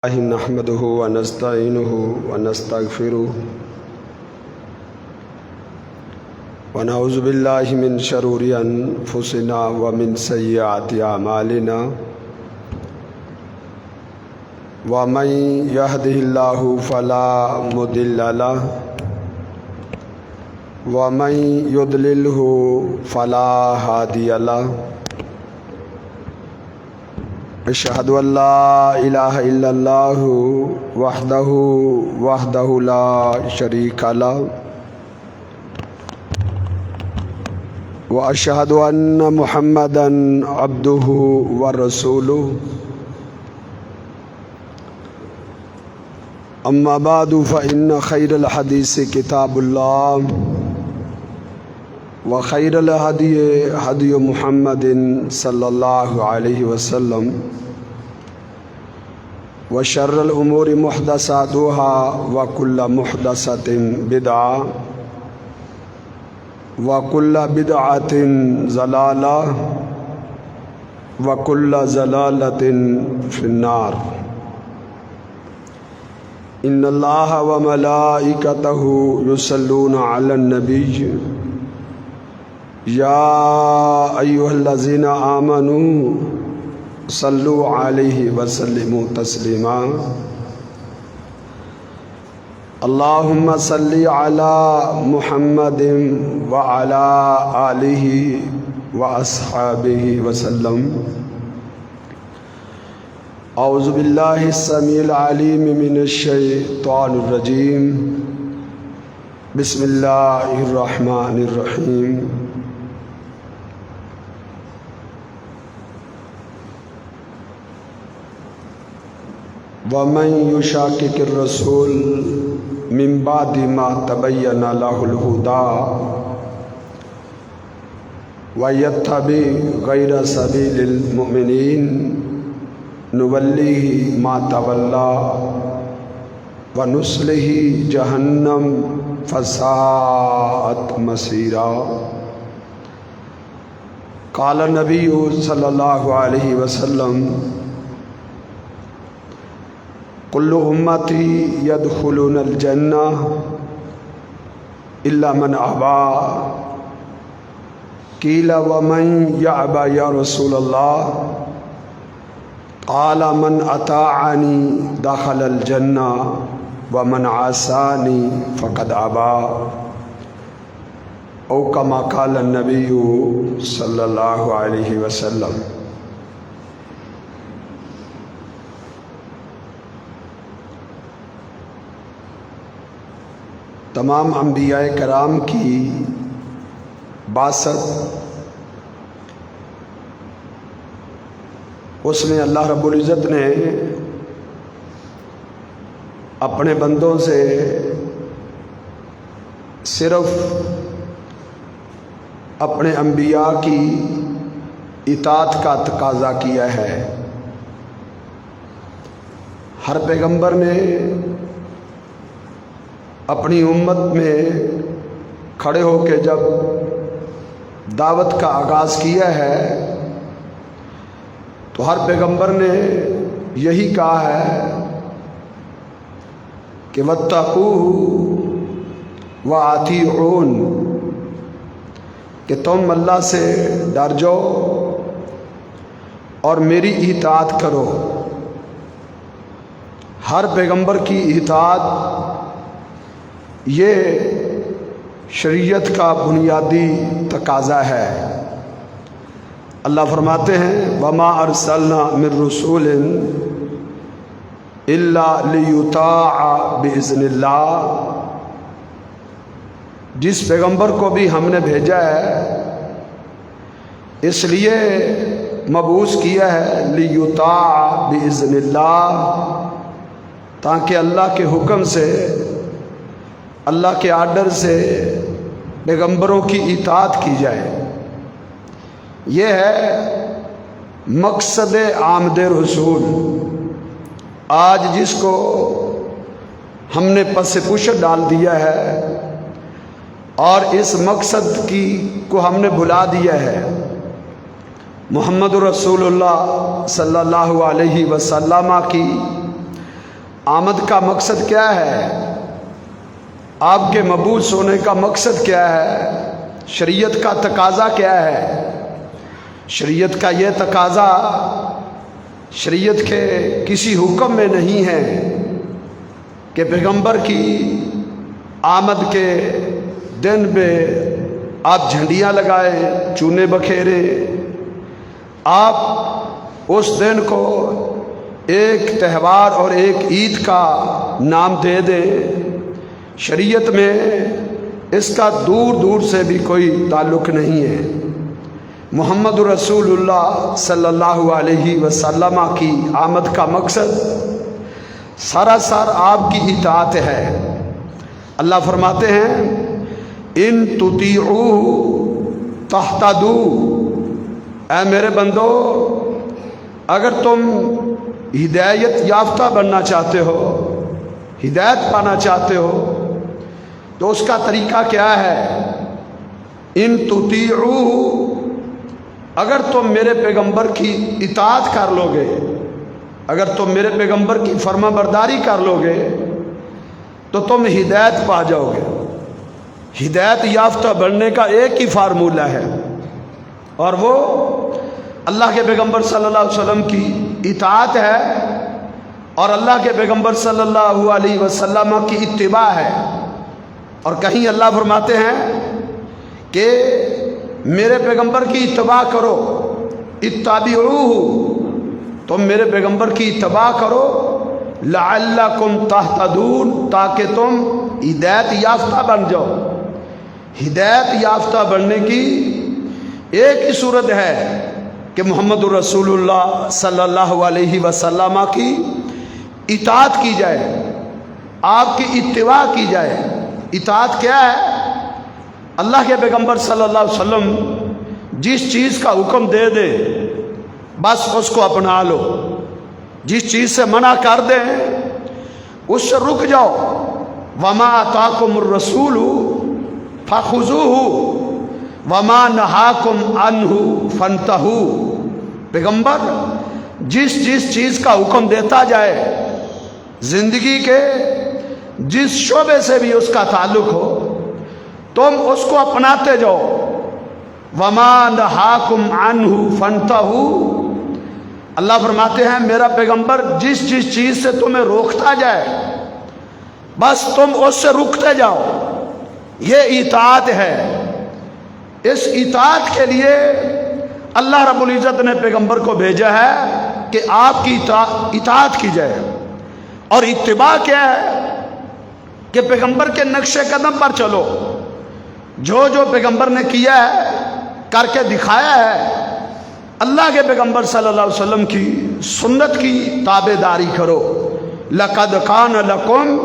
نحمده ونستعينه ونستغفره ونعوذ بالله من شرور أنفسنا ومن سيئات أعمالنا ومن يهده الله فلا مضل له ومن يضلله فلا هادي له اشهد ان لا الہ الا اللہ وحدہ لا شریک له واشهد ان محمدا عبدہ ورسولہ اما بعد فان خیر الحدیث کتاب اللہ وخیر الہدی ہدی محمد صلی اللہ علیہ وسلم وشر الامور محدثاتها وكل محدثۃ بدعۃ وكل بدعۃ ضلالہ وكل ضلالۃ فی النار ان اللہ وملائکتہ یصلون علی النبی یا ایھا الذین آمنوا صلوا علیہ وسلموا تسلیما اللہم صلی علی محمد وعلی آلہ واصحابہ وسلم اعوذ باللہ السمیع العلیم من الشیطان الرجیم بسم اللہ الرحمن الرحیم وَمَن يُشَاقِقِ الرَّسُولَ مِن بَعْدِ مَا تَبَيَّنَ لَهُ الْهُدَىٰ وَيَتَّبِعْ غَيْرَ سَبِيلِ الْمُؤْمِنِينَ نُوَلِّهِ مَا تَوَلَّىٰ وَنُصْلِهِ جَهَنَّمَ فَسَاءَتْ مَصِيرًا قال النبي صلی اللہ علیہ وسلم کل امتی یدخلون الجنہ الا من ابا قیل ومن یابا یا رسول اللہ قال من اطاعنی دخل الجنہ ومن عصانی فقد ابا او کما قال النبی صلی اللہ علیہ وسلم۔ تمام انبیاء کرام کی بعثت اس میں اللہ رب العزت نے اپنے بندوں سے صرف اپنے انبیاء کی اطاعت کا تقاضا کیا ہے۔ ہر پیغمبر نے اپنی امت میں کھڑے ہو کے جب دعوت کا آغاز کیا ہے تو ہر پیغمبر نے یہی کہا ہے کہ واتقوہ وَأَطِیعُونِ کہ تم اللہ سے ڈر جاؤ اور میری اطاعت کرو۔ ہر پیغمبر کی اطاعت یہ شریعت کا بنیادی تقاضا ہے۔ اللہ فرماتے ہیں وَمَا أَرْسَلْنَا مِن رَّسُولٍ إِلَّا لِيُطَاعَ بِإِذْنِ اللَّهِ جس پیغمبر کو بھی ہم نے بھیجا ہے اس لیے مبعوث کیا ہے لِيُطَاعَ بِإِذْنِ اللَّهِ تاکہ اللہ کے حکم سے اللہ کے آرڈر سے پیغمبروں کی اطاعت کی جائے۔ یہ ہے مقصد آمد رسول۔ آج جس کو ہم نے پس پش ڈال دیا ہے اور اس مقصد کو ہم نے بھلا دیا ہے، محمد رسول اللہ صلی اللہ علیہ وسلم کی آمد کا مقصد کیا ہے؟ آپ کے مبعوث ہونے کا مقصد کیا ہے؟ شریعت کا تقاضا کیا ہے؟ شریعت کا یہ تقاضا شریعت کے کسی حکم میں نہیں ہے کہ پیغمبر کی آمد کے دن میں آپ جھنڈیاں لگائیں، چونے بکھیریں، آپ اس دن کو ایک تہوار اور ایک عید کا نام دے دیں۔ شریعت میں اس کا دور دور سے بھی کوئی تعلق نہیں ہے۔ محمد رسول اللہ صلی اللہ علیہ وسلم کی آمد کا مقصد سراسر آپ کی اطاعت ہے۔ اللہ فرماتے ہیں ان تطیعوہ تہتدوا، اے میرے بندو اگر تم ہدایت یافتہ بننا چاہتے ہو، ہدایت پانا چاہتے ہو، تو اس کا طریقہ کیا ہے؟ ان تطیعوہ، اگر تم میرے پیغمبر کی اطاعت کر لو گے، اگر تم میرے پیغمبر کی فرما برداری کر لو گے تو تم ہدایت پا جاؤ گے۔ ہدایت یافتہ بننے کا ایک ہی فارمولہ ہے، اور وہ اللہ کے پیغمبر صلی اللہ علیہ وسلم کی اطاعت ہے اور اللہ کے پیغمبر صلی اللہ علیہ وسلم کی اتباع ہے۔ اور کہیں اللہ فرماتے ہیں کہ میرے پیغمبر کی اتباع کرو، اتبعوہ، تم میرے پیغمبر کی اتباع کرو، لعلکم تہتدون، تاکہ تم ہدایت یافتہ بن جاؤ۔ ہدایت یافتہ بننے کی ایک ہی صورت ہے کہ محمد رسول اللہ صلی اللہ علیہ وسلم کی اطاعت کی جائے، آپ کی اتباع کی جائے۔ اطاعت کیا ہے؟ اللہ کے پیغمبر صلی اللہ علیہ وسلم جس چیز کا حکم دے دے بس اس کو اپنا لو، جس چیز سے منع کر دیں اس سے رک جاؤ۔ وما آتاکم الرسول فخذوہ وما نہاکم عنہ فانتہوا، پیغمبر جس چیز کا حکم دیتا جائے، زندگی کے جس شعبے سے بھی اس کا تعلق ہو، تم اس کو اپناتے جاؤ۔ وما نہاکم عنہ فانتہوا، اللہ فرماتے ہیں میرا پیغمبر جس چیز سے تمہیں روکتا جائے بس تم اس سے رکتے جاؤ۔ یہ اطاعت ہے۔ اس اطاعت کے لیے اللہ رب العزت نے پیغمبر کو بھیجا ہے کہ آپ کی اطاعت کی جائے۔ اور اتباع کیا ہے؟ کہ پیغمبر کے نقش قدم پر چلو، جو پیغمبر نے کیا ہے، کر کے دکھایا ہے، اللہ کے پیغمبر صلی اللہ علیہ وسلم کی سنت کی تابع داری کرو۔ لقد کان لکم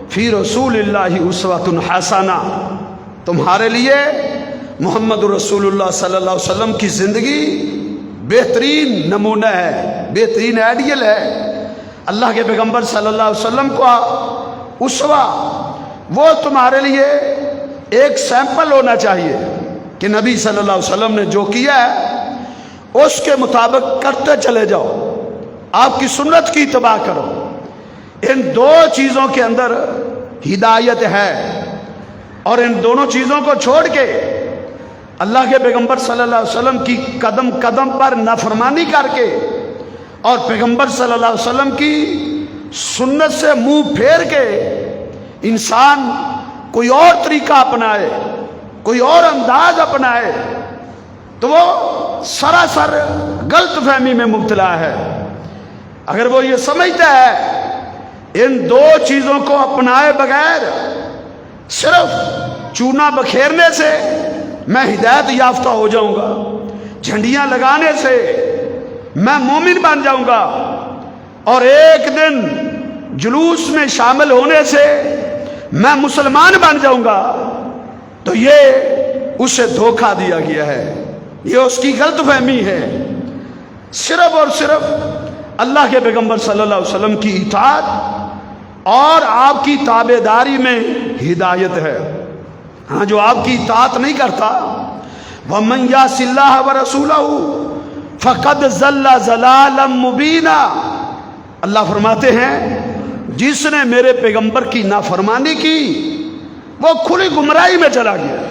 فی رسول اللہ اسوۃ حسنہ، تمہارے لیے محمد رسول اللہ صلی اللہ علیہ وسلم کی زندگی بہترین نمونہ ہے، بہترین آئیڈیل ہے۔ اللہ کے پیغمبر صلی اللہ علیہ وسلم کو اسوہ، وہ تمہارے لیے ایک سیمپل ہونا چاہیے کہ نبی صلی اللہ علیہ وسلم نے جو کیا ہے اس کے مطابق کرتے چلے جاؤ، آپ کی سنت کی اتباع کرو۔ ان دو چیزوں کے اندر ہدایت ہے، اور ان دونوں چیزوں کو چھوڑ کے اللہ کے پیغمبر صلی اللہ علیہ وسلم کی قدم قدم پر نافرمانی کر کے اور پیغمبر صلی اللہ علیہ وسلم کی سنت سے منہ پھیر کے انسان کوئی اور طریقہ اپنائے، کوئی اور انداز اپنائے تو وہ سراسر غلط فہمی میں مبتلا ہے۔ اگر وہ یہ سمجھتا ہے ان دو چیزوں کو اپنائے بغیر صرف چونا بکھیرنے سے میں ہدایت یافتہ ہو جاؤں گا، جھنڈیاں لگانے سے میں مومن بن جاؤں گا، اور ایک دن جلوس میں شامل ہونے سے میں مسلمان بن جاؤں گا، تو یہ اسے دھوکہ دیا گیا ہے، یہ اس کی غلط فہمی ہے۔ صرف اور صرف اللہ کے پیغمبر صلی اللہ علیہ وسلم کی اطاعت اور آپ کی تابع داری میں ہدایت ہے۔ ہاں، جو آپ کی اطاعت نہیں کرتا، وَمَن يَعْصِ اللَّهَ وَرَسُولَهُ فَقَدْ ضَلَّ ضَلَالًا مُبِينًا، اللہ فرماتے ہیں جس نے میرے پیغمبر کی نافرمانی کی وہ کھلی گمراہی میں چلا گیا،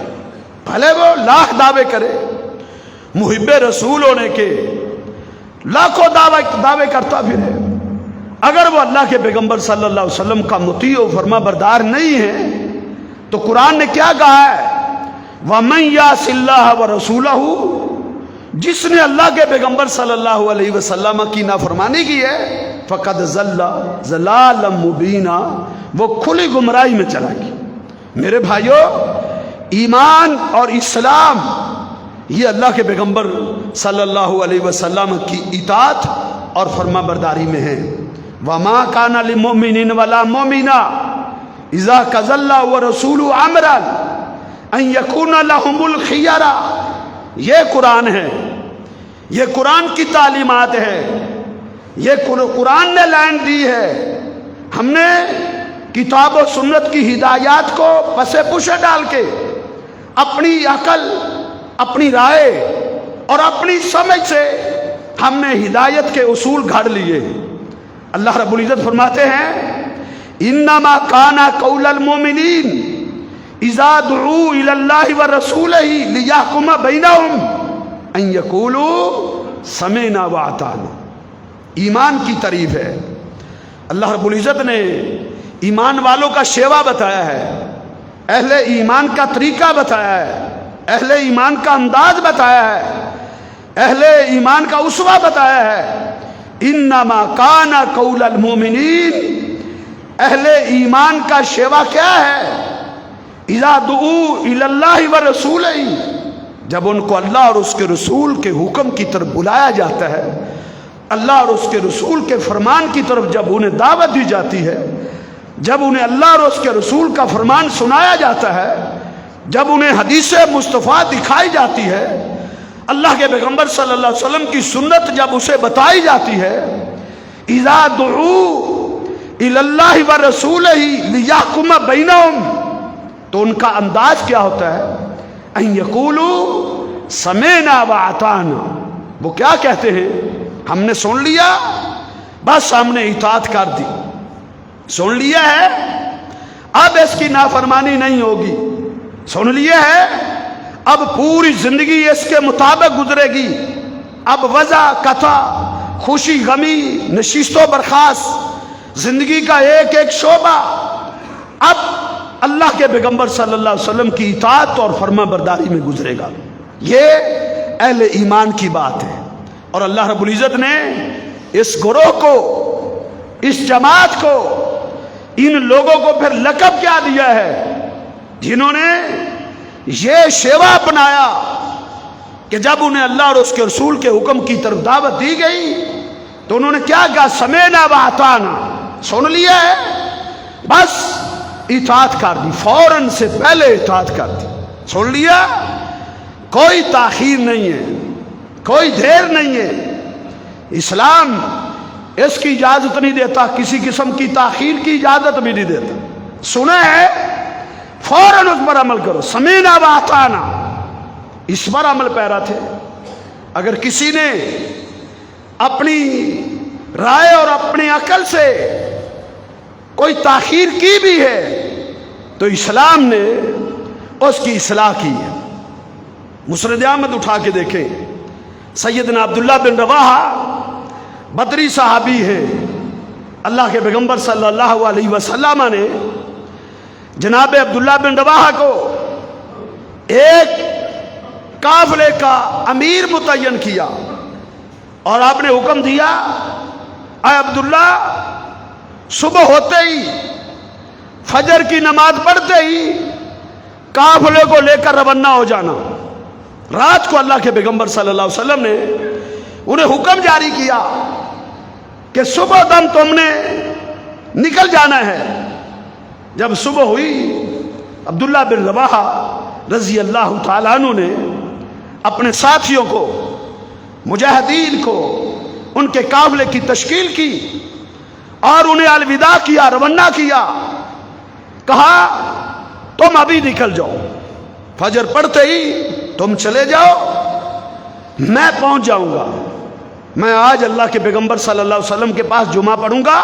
بھلے وہ لاکھ دعوے کرے، محب رسول ہونے کے لاکھوں دعوے کرتا پھرے، اگر وہ اللہ کے پیغمبر صلی اللہ علیہ وسلم کا مطیع و فرما بردار نہیں ہے تو قرآن نے کیا کہا ہے؟ وَمَن يَعْصِ اللَّهَ وَرَسُولَهُ، جس نے اللہ کے پیغمبر صلی اللہ علیہ وسلم کی نافرمانی کی ہے فَقَدْ ضَلَّ ضَلَالًا مُبِينًا، وہ کھلی گمراہی میں چلا گیا۔ میرے بھائیو، ایمان اور اسلام یہ اللہ کے پیغمبر صلی اللہ علیہ وسلم کی اطاعت اور فرما برداری میں ہے۔ وَمَا كَانَ لِمُؤْمِنٍ وَلَا مُؤْمِنَةٍ اِذَا قَضَى اللَّهُ وَرَسُولُهُ أَمْرًا أَن يَكُونَ لَهُمُ الْخِيَرَةُ، یہ قرآن ہے، یہ قرآن کی تعلیمات ہے، یہ قرآن نے لائن دی ہے۔ ہم نے کتاب و سنت کی ہدایات کو پسے پشے ڈال کے اپنی عقل، اپنی رائے اور اپنی سمجھ سے ہم نے ہدایت کے اصول گھڑ لیے۔ اللہ رب العزت فرماتے ہیں انما کان قول المؤمنین اذا دعوا الی اللہ ورسولہ لیحکم بینہم ان یقولوا سمعنا واطعنا۔ ایمان کی تعریف ہے، اللہ رب العزت نے ایمان والوں کا شیوا بتایا ہے، اہل ایمان کا طریقہ بتایا ہے، اہل ایمان کا انداز بتایا ہے، اہل ایمان کا اسوہ بتایا ہے۔ انما کان قول المؤمنین، اہل ایمان کا شیوا کیا ہے؟ اذا دعوا الی اللہ ورسولہ، جب ان کو اللہ اور اس کے رسول کے حکم کی طرف بلایا جاتا ہے، اللہ اور اس کے رسول کے فرمان کی طرف جب انہیں دعوت دی جاتی ہے، جب انہیں اللہ اور اس کے رسول کا فرمان سنایا جاتا ہے، جب انہیں حدیث مصطفیٰ دکھائی جاتی ہے، اللہ کے پیغمبر صلی اللہ علیہ وسلم کی سنت جب اسے بتائی جاتی ہے، اذا دعوا الی اللہ ورسولہ لیحکم بینہم، تو ان کا انداز کیا ہوتا ہے؟ ان یقولوا سمعنا واطعنا، وہ کیا کہتے ہیں؟ ہم نے سن لیا، بس ہم نے اطاعت کر دی، سن لیا ہے، اب اس کی نافرمانی نہیں ہوگی، سن لیا ہے، اب پوری زندگی اس کے مطابق گزرے گی، اب وضع قطع، خوشی غمی، نشست و برخاست، زندگی کا ایک ایک شعبہ اب اللہ کے پیغمبر صلی اللہ علیہ وسلم کی اطاعت اور فرما برداری میں گزرے گا۔ یہ اہل ایمان کی بات ہے، اور اللہ رب العزت نے اس گروہ کو، اس جماعت کو، ان لوگوں کو پھر لقب کیا دیا ہے؟ جنہوں نے یہ شیوا اپنایا کہ جب انہیں اللہ اور اس کے رسول کے حکم کی طرف دعوت دی گئی تو انہوں نے کیا کہا؟ سمعنا واطعنا، سن لیا ہے، بس اطاعت کر دی، فوراً سے پہلے اطاعت کر دی، سن لیا، کوئی تاخیر نہیں ہے، کوئی دیر نہیں ہے۔ اسلام اس کی اجازت نہیں دیتا، کسی قسم کی تاخیر کی اجازت بھی نہیں دیتا، سنا ہے فوراً اس پر عمل کرو، سمعنا واطعنا، اس پر عمل پیرا تھے۔ اگر کسی نے اپنی رائے اور اپنی عقل سے کوئی تاخیر کی بھی ہے تو اسلام نے اس کی اصلاح کی ہے۔ مسند احمد اٹھا کے دیکھیں، سیدنا عبداللہ بن رواحہ بدری صحابی ہیں، اللہ کے پیغمبر صلی اللہ علیہ وسلم نے جناب عبداللہ بن رواحہ کو ایک قافلے کا امیر متعین کیا اور آپ نے حکم دیا، اے عبداللہ، صبح ہوتے ہی، فجر کی نماز پڑھتے ہی قافلے کو لے کر روانہ ہو جانا۔ رات کو اللہ کے پیغمبر صلی اللہ علیہ وسلم نے انہیں حکم جاری کیا کہ صبح دم تم نے نکل جانا ہے۔ جب صبح ہوئی، عبداللہ بن رواحہ رضی اللہ تعالیٰ عنہ نے اپنے ساتھیوں کو، مجاہدین کو، ان کے قافلے کی تشکیل کی اور انہیں الوداع کیا، روانہ کیا، کہا تم ابھی نکل جاؤ، فجر پڑھتے ہی تم چلے جاؤ، میں پہنچ جاؤں گا، میں آج اللہ کے پیغمبر صلی اللہ علیہ وسلم کے پاس جمعہ پڑھوں گا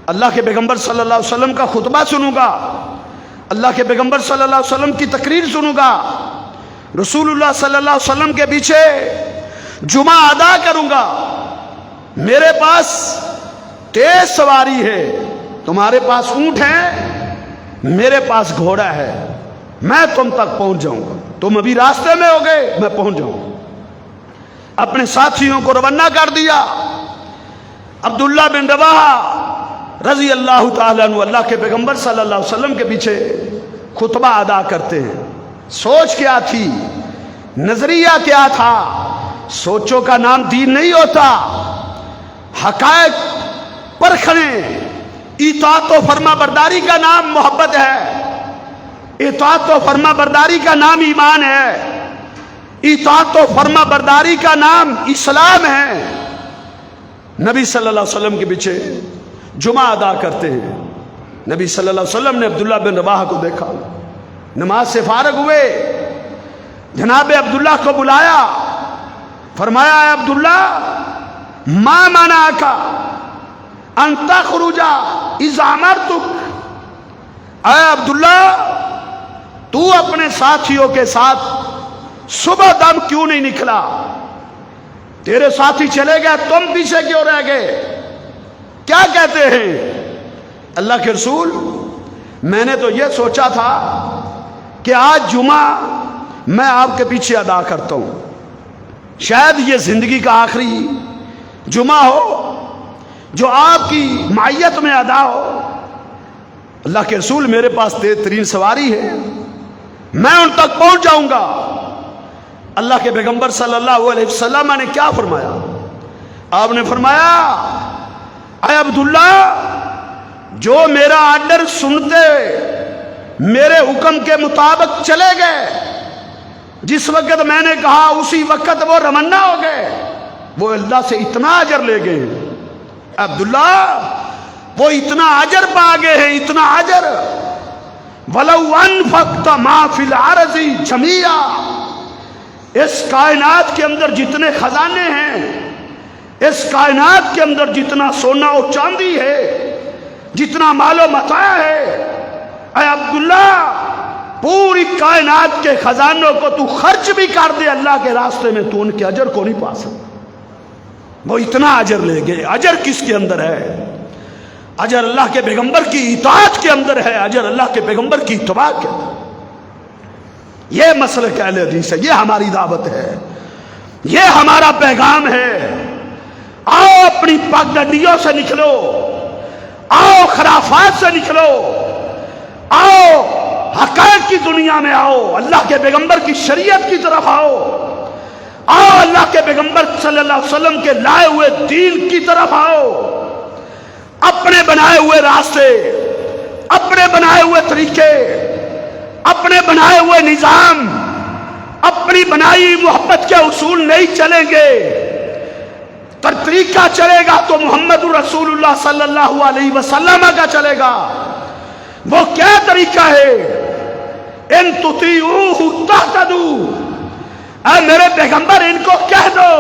اللہ کے پیغمبر صلی اللہ علیہ وسلم کا خطبہ سنوں گا، اللہ کے پیغمبر صلی اللہ علیہ وسلم کی تقریر سنوں گا، رسول اللہ صلی اللہ علیہ وسلم کے پیچھے جمعہ ادا کروں گا۔ میرے پاس تیز سواری ہے، تمہارے پاس اونٹ ہے، میرے پاس گھوڑا ہے، میں تم تک پہنچ جاؤں گا، تم ابھی راستے میں ہوگے میں پہنچ جاؤں گا۔ اپنے ساتھیوں کو روانہ کر دیا۔ عبداللہ بن رواحہ رضی اللہ تعالیٰ عنہ اللہ کے پیغمبر صلی اللہ علیہ وسلم کے پیچھے خطبہ ادا کرتے ہیں۔ سوچ کیا تھی، نظریہ کیا تھا؟ سوچوں کا نام دین نہیں ہوتا، حقائق پرکھنے، اطاعت و فرما برداری کا نام محبت ہے، اطاعت و فرما برداری کا نام ایمان ہے، اطاعت و فرما برداری کا نام اسلام ہے۔ نبی صلی اللہ علیہ وسلم کے پیچھے جمعہ ادا کرتے ہیں۔ نبی صلی اللہ علیہ وسلم نے عبداللہ بن رواحہ کو دیکھا، نماز سے فارغ ہوئے، جناب عبداللہ کو بلایا، فرمایا اے عبداللہ ما منعک ان تخرج اذ امرتک، اے عبداللہ تو اپنے ساتھیوں کے ساتھ صبح دم کیوں نہیں نکلا؟ تیرے ساتھی چلے گئے، تم پیچھے کیوں رہ گئے؟ کیا کہتے ہیں؟ اللہ کے رسول میں نے تو یہ سوچا تھا کہ آج جمعہ میں آپ کے پیچھے ادا کرتا ہوں، شاید یہ زندگی کا آخری جمعہ ہو جو آپ کی معیت میں ادا ہو۔ اللہ کے رسول میرے پاس تیز ترین سواری ہے، میں ان تک پہنچ جاؤں گا۔ اللہ کے پیغمبر صلی اللہ علیہ وسلم نے کیا فرمایا؟ آپ نے فرمایا اے عبداللہ جو میرا آرڈر سنتے میرے حکم کے مطابق چلے گئے، جس وقت میں نے کہا اسی وقت وہ روانہ ہو گئے، وہ اللہ سے اتنا اجر لے گئے۔ عبداللہ وہ اتنا اجر پا گئے ہیں، اتنا اجر، وَلَوْ أَنفَقْتَ مَا فِي الْأَرْضِ جَمِيعًا، اس کائنات کے اندر جتنے خزانے ہیں، اس کائنات کے اندر جتنا سونا اور چاندی ہے، جتنا مال و متاع ہے، اے عبداللہ پوری کائنات کے خزانوں کو تو خرچ بھی کر دے اللہ کے راستے میں، تو ان کے اجر کو نہیں پا سکتا۔ وہ اتنا اجر لے گئے۔ اجر کس کے اندر ہے؟ اجر اللہ کے پیغمبر کی اطاعت کے اندر ہے، اجر اللہ کے پیغمبر کی اتباع کے اندر۔ یہ مسلک اہل حدیث ہے، یہ ہماری دعوت ہے، یہ ہمارا پیغام ہے۔ آؤ اپنی پگڈنڈیوں سے نکلو، آؤ خرافات سے نکلو، آؤ حقائق کی دنیا میں آؤ، اللہ کے پیغمبر کی شریعت کی طرف آؤ، آؤ اللہ کے پیغمبر صلی اللہ علیہ وسلم کے لائے ہوئے دین کی طرف آؤ۔ اپنے بنائے ہوئے راستے، اپنے بنائے ہوئے طریقے، اپنے بنائے ہوئے نظام، اپنی بنائی محبت کے اصول نہیں چلیں گے۔ طریقہ چلے گا تو محمد رسول اللہ صلی اللہ علیہ وسلم کا چلے گا۔ وہ کیا طریقہ ہے؟ ان تطیعوہ تہتدوا، اے میرے پیغمبر ان کو کہہ دو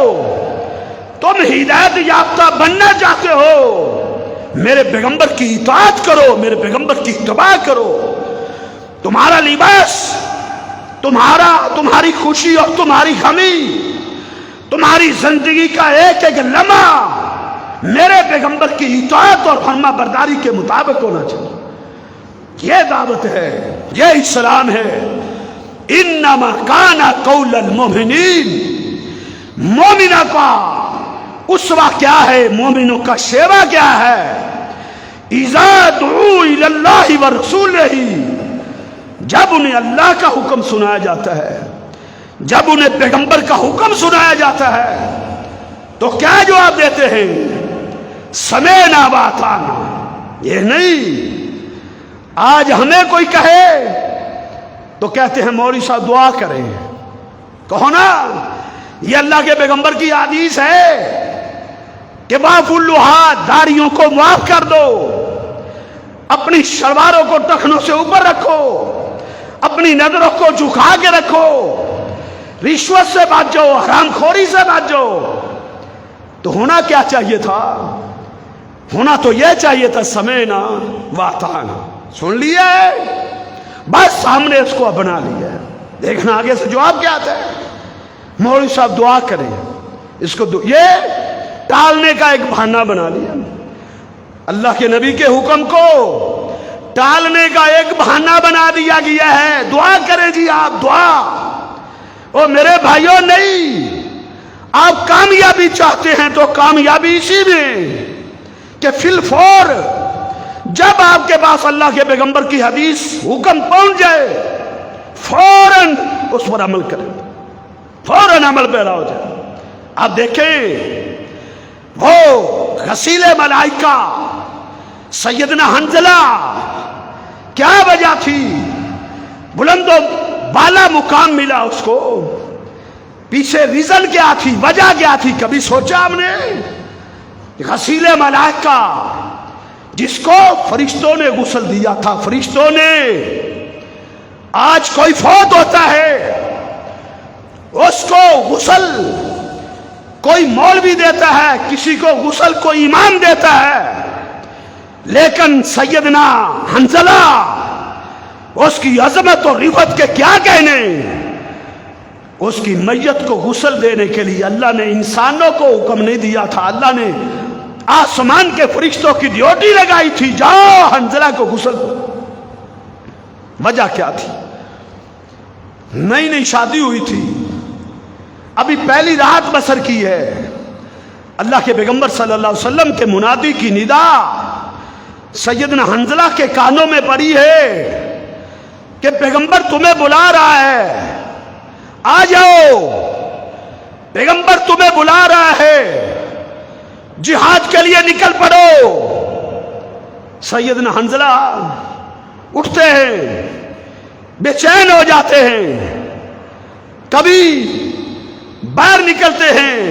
تم ہدایت یافتہ بننا چاہتے ہو، میرے پیغمبر کی اطاعت کرو، میرے پیغمبر کی اتباع کرو۔ تمہارا لباس، تمہاری خوشی اور تمہاری غمی، تمہاری زندگی کا ایک ایک لمحہ میرے پیغمبر کی اطاعت اور فرما برداری کے مطابق ہونا چاہیے۔ یہ دعوت ہے، یہ اسلام ہے۔ انما کان قول المؤمنین، مومنوں کا اسوہ کیا ہے، مومنوں کا شیوا کیا ہے؟ اذا دعوا الی اللہ ورسولہ، جب انہیں اللہ کا حکم سنایا جاتا ہے، جب انہیں پیغمبر کا حکم سنایا جاتا ہے تو کیا جواب دیتے ہیں؟ سمعنا واطعنا۔ یہ نہیں آج ہمیں کوئی کہے تو کہتے ہیں مولوی صاحب دعا کریں، کہو نا یہ اللہ کے پیغمبر کی حدیث ہے کہ معاف اللحات، داڑھیوں کو معاف کر دو، اپنی شلواروں کو ٹخنوں سے اوپر رکھو، اپنی نظروں کو جھکا کے رکھو، رشوت سے بچ جاؤ، حرام خوری سے بچ جاؤ۔ تو ہونا کیا چاہیے تھا؟ ہونا تو یہ چاہیے تھا سمینا واطعنا، سن لیا ہے بس سامنے اس کو بنا لیا ہے، دیکھنا آگے سے جواب کیا آتا ہے۔ مولوی صاحب دعا کریں اس کو یہ ٹالنے کا ایک بہانہ بنا لیا، اللہ کے نبی کے حکم کو ٹالنے کا ایک بہانہ بنا دیا گیا ہے۔ دعا کریں جی آپ، دعا۔ او میرے بھائیوں، نہیں، آپ کامیابی چاہتے ہیں تو کامیابی اسی میں کہ فی الفور جب آپ کے پاس اللہ کے پیغمبر کی حدیث حکم پہنچ جائے فوراً اس پر عمل کریں، فوراً عمل پیرا ہو جائے۔ آپ دیکھیں وہ غسیل ملائکہ سیدنا حنظلہ، کیا وجہ تھی؟ بلند و بالا مقام ملا اس کو، پیچھے ریزن کیا تھی، وجہ کیا تھی؟ کبھی سوچا ہم نے؟ غسیل ملائکہ جس کو فرشتوں نے غسل دیا تھا، فرشتوں نے۔ آج کوئی فوت ہوتا ہے اس کو غسل کوئی مولوی دیتا ہے، کسی کو غسل کوئی امام دیتا ہے، لیکن سیدنا حنظلہ اس کی عظمت اور رفعت کے کیا کہنے، اس کی میت کو غسل دینے کے لیے اللہ نے انسانوں کو حکم نہیں دیا تھا، اللہ نے آسمان کے فرشتوں کی ڈیوٹی لگائی تھی، جاؤ حنظلہ کو غسل دو۔ وجہ کیا تھی؟ نئی نئی شادی ہوئی تھی، ابھی پہلی رات بسر کی ہے، اللہ کے پیغمبر صلی اللہ علیہ وسلم کے منادی کی ندا سیدنا حنظلہ کے کانوں میں پڑی ہے کہ پیغمبر تمہیں بلا رہا ہے، آ جاؤ، پیغمبر تمہیں بلا رہا ہے، جہاد کے لیے نکل پڑو۔ سیدنا حنظلہ اٹھتے ہیں، بے چین ہو جاتے ہیں، کبھی باہر نکلتے ہیں،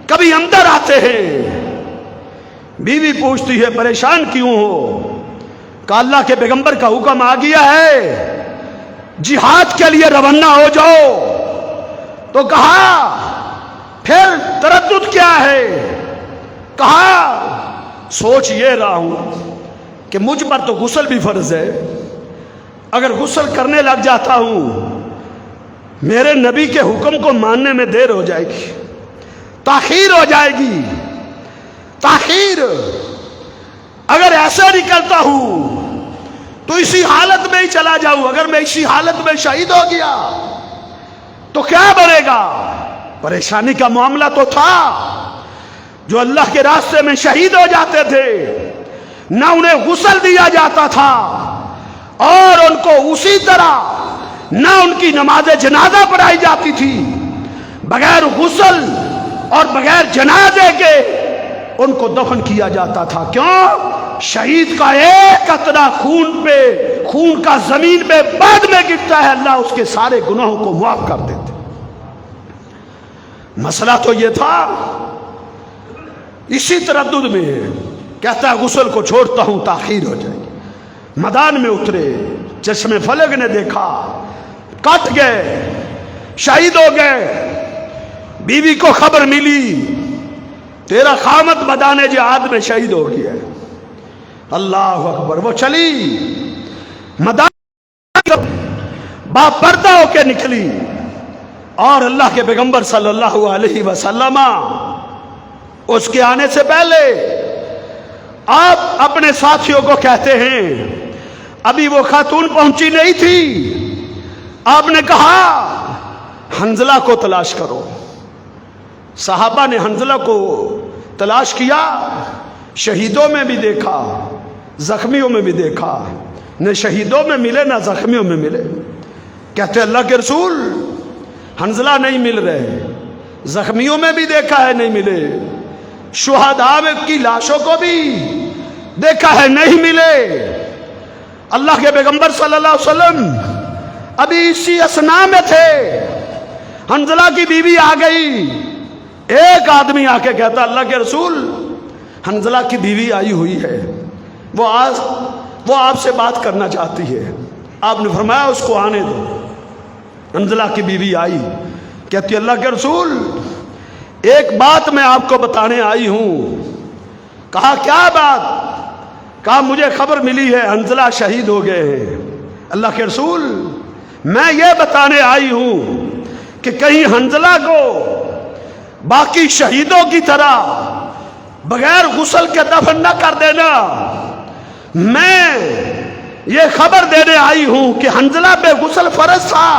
کبھی اندر آتے ہیں۔ بیوی پوچھتی ہے پریشان کیوں ہو؟ کہا اللہ کے پیغمبر کا حکم آ گیا ہے جہاد کے لیے روانہ ہو جاؤ۔ تو کہا پھر تردد کیا ہے؟ کہا سوچ یہ رہا ہوں کہ مجھ پر تو غسل بھی فرض ہے، اگر غسل کرنے لگ جاتا ہوں میرے نبی کے حکم کو ماننے میں دیر ہو جائے گی، تاخیر ہو جائے گی، تاخیر۔ اگر ایسا نکلتا ہوں تو اسی حالت میں ہی چلا جاؤں، اگر میں اسی حالت میں شہید ہو گیا تو کیا بنے گا؟ پریشانی کا معاملہ تو تھا، جو اللہ کے راستے میں شہید ہو جاتے تھے نہ انہیں غسل دیا جاتا تھا، اور ان کو اسی طرح نہ ان کی نماز جنازہ پڑھائی جاتی تھی، بغیر غسل اور بغیر جنازے کے ان کو دفن کیا جاتا تھا۔ کیوں؟ شہید کا ایک قطرہ خون کا زمین پہ بعد میں گرتا ہے، اللہ اس کے سارے گناہوں کو معاف کر دیتے۔ مسئلہ تو یہ تھا، اسی تردد میں کہتا ہے غسل کو چھوڑتا ہوں تاخیر ہو جائے گی۔ میدان میں اترے، چشم فلک نے دیکھا، کٹ گئے، شہید ہو گئے۔ بیوی کو خبر ملی تیرا خامد میدان جہاد میں شہید ہو گیا ہے۔ اللہ اکبر۔ وہ چلی میدان باپردہ ہو کے نکلی، اور اللہ کے پیغمبر صلی اللہ علیہ وسلم اس کے آنے سے پہلے آپ اپنے ساتھیوں کو کہتے ہیں، ابھی وہ خاتون پہنچی نہیں تھی، آپ نے کہا حنظلہ کو تلاش کرو۔ صحابہ نے حنظلہ کو تلاش کیا، شہیدوں میں بھی دیکھا، زخمیوں میں بھی دیکھا، نہ شہیدوں میں ملے نہ زخمیوں میں ملے۔ کہتے اللہ کے رسول حنظلہ نہیں مل رہے، زخمیوں میں بھی دیکھا ہے نہیں ملے، شہداء کی لاشوں کو بھی دیکھا ہے نہیں ملے۔ اللہ کے پیغمبر صلی اللہ علیہ وسلم ابھی اسی اسنا میں تھے، حنظلہ کی بیوی آ گئی، ایک آدمی آ کے کہتا اللہ کے رسول حنظلہ کی بیوی آئی ہوئی ہے، وہ آپ سے بات کرنا چاہتی ہے۔ آپ نے فرمایا اس کو آنے دو۔ حنظلہ کی بیوی آئی، کہتی اللہ کے رسول ایک بات میں آپ کو بتانے آئی ہوں، کہا کیا بات؟ کہا مجھے خبر ملی ہے حنظلہ شہید ہو گئے ہیں۔ اللہ کے رسول میں یہ بتانے آئی ہوں کہ کہیں حنظلہ کو باقی شہیدوں کی طرح بغیر غسل کے دفن نہ کر دینا۔ میں یہ خبر دینے آئی ہوں کہ حنظلہ پہ غسل فرض تھا،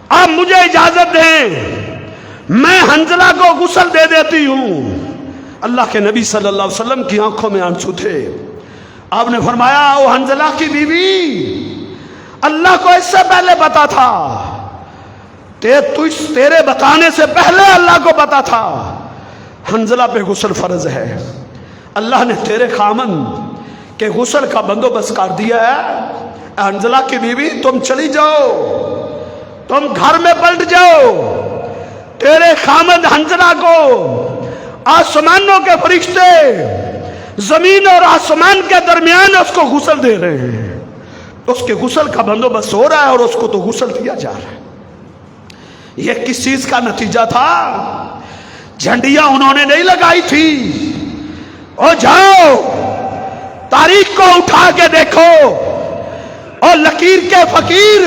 آپ مجھے اجازت دیں میں حنظلہ کو غسل دے دیتی ہوں۔ اللہ کے نبی صلی اللہ علیہ وسلم کی آنکھوں میں آنسو تھے۔ آپ نے فرمایا او حنظلہ کی بیوی، اللہ کو اس سے پہلے پتا تھا، تیرے بتانے سے پہلے اللہ کو پتا تھا حنظلہ پہ غسل فرض ہے۔ اللہ نے تیرے خامند کے غسل کا بندوبست کر دیا ہے۔ حنظلہ کی بیوی تم چلی جاؤ، تم گھر میں پلٹ جاؤ، تیرے خامند حنظلہ کو آسمانوں کے فرشتے زمین اور آسمان کے درمیان اس کو غسل دے رہے ہیں۔ اس کے غسل کا بندوبست ہو رہا ہے اور اس کو تو غسل دیا جا رہا ہے۔ یہ کس چیز کا نتیجہ تھا؟ جھنڈیاں انہوں نے نہیں لگائی تھی۔ اور جاؤ تاریخ کو اٹھا کے دیکھو، اور لکیر کے فقیر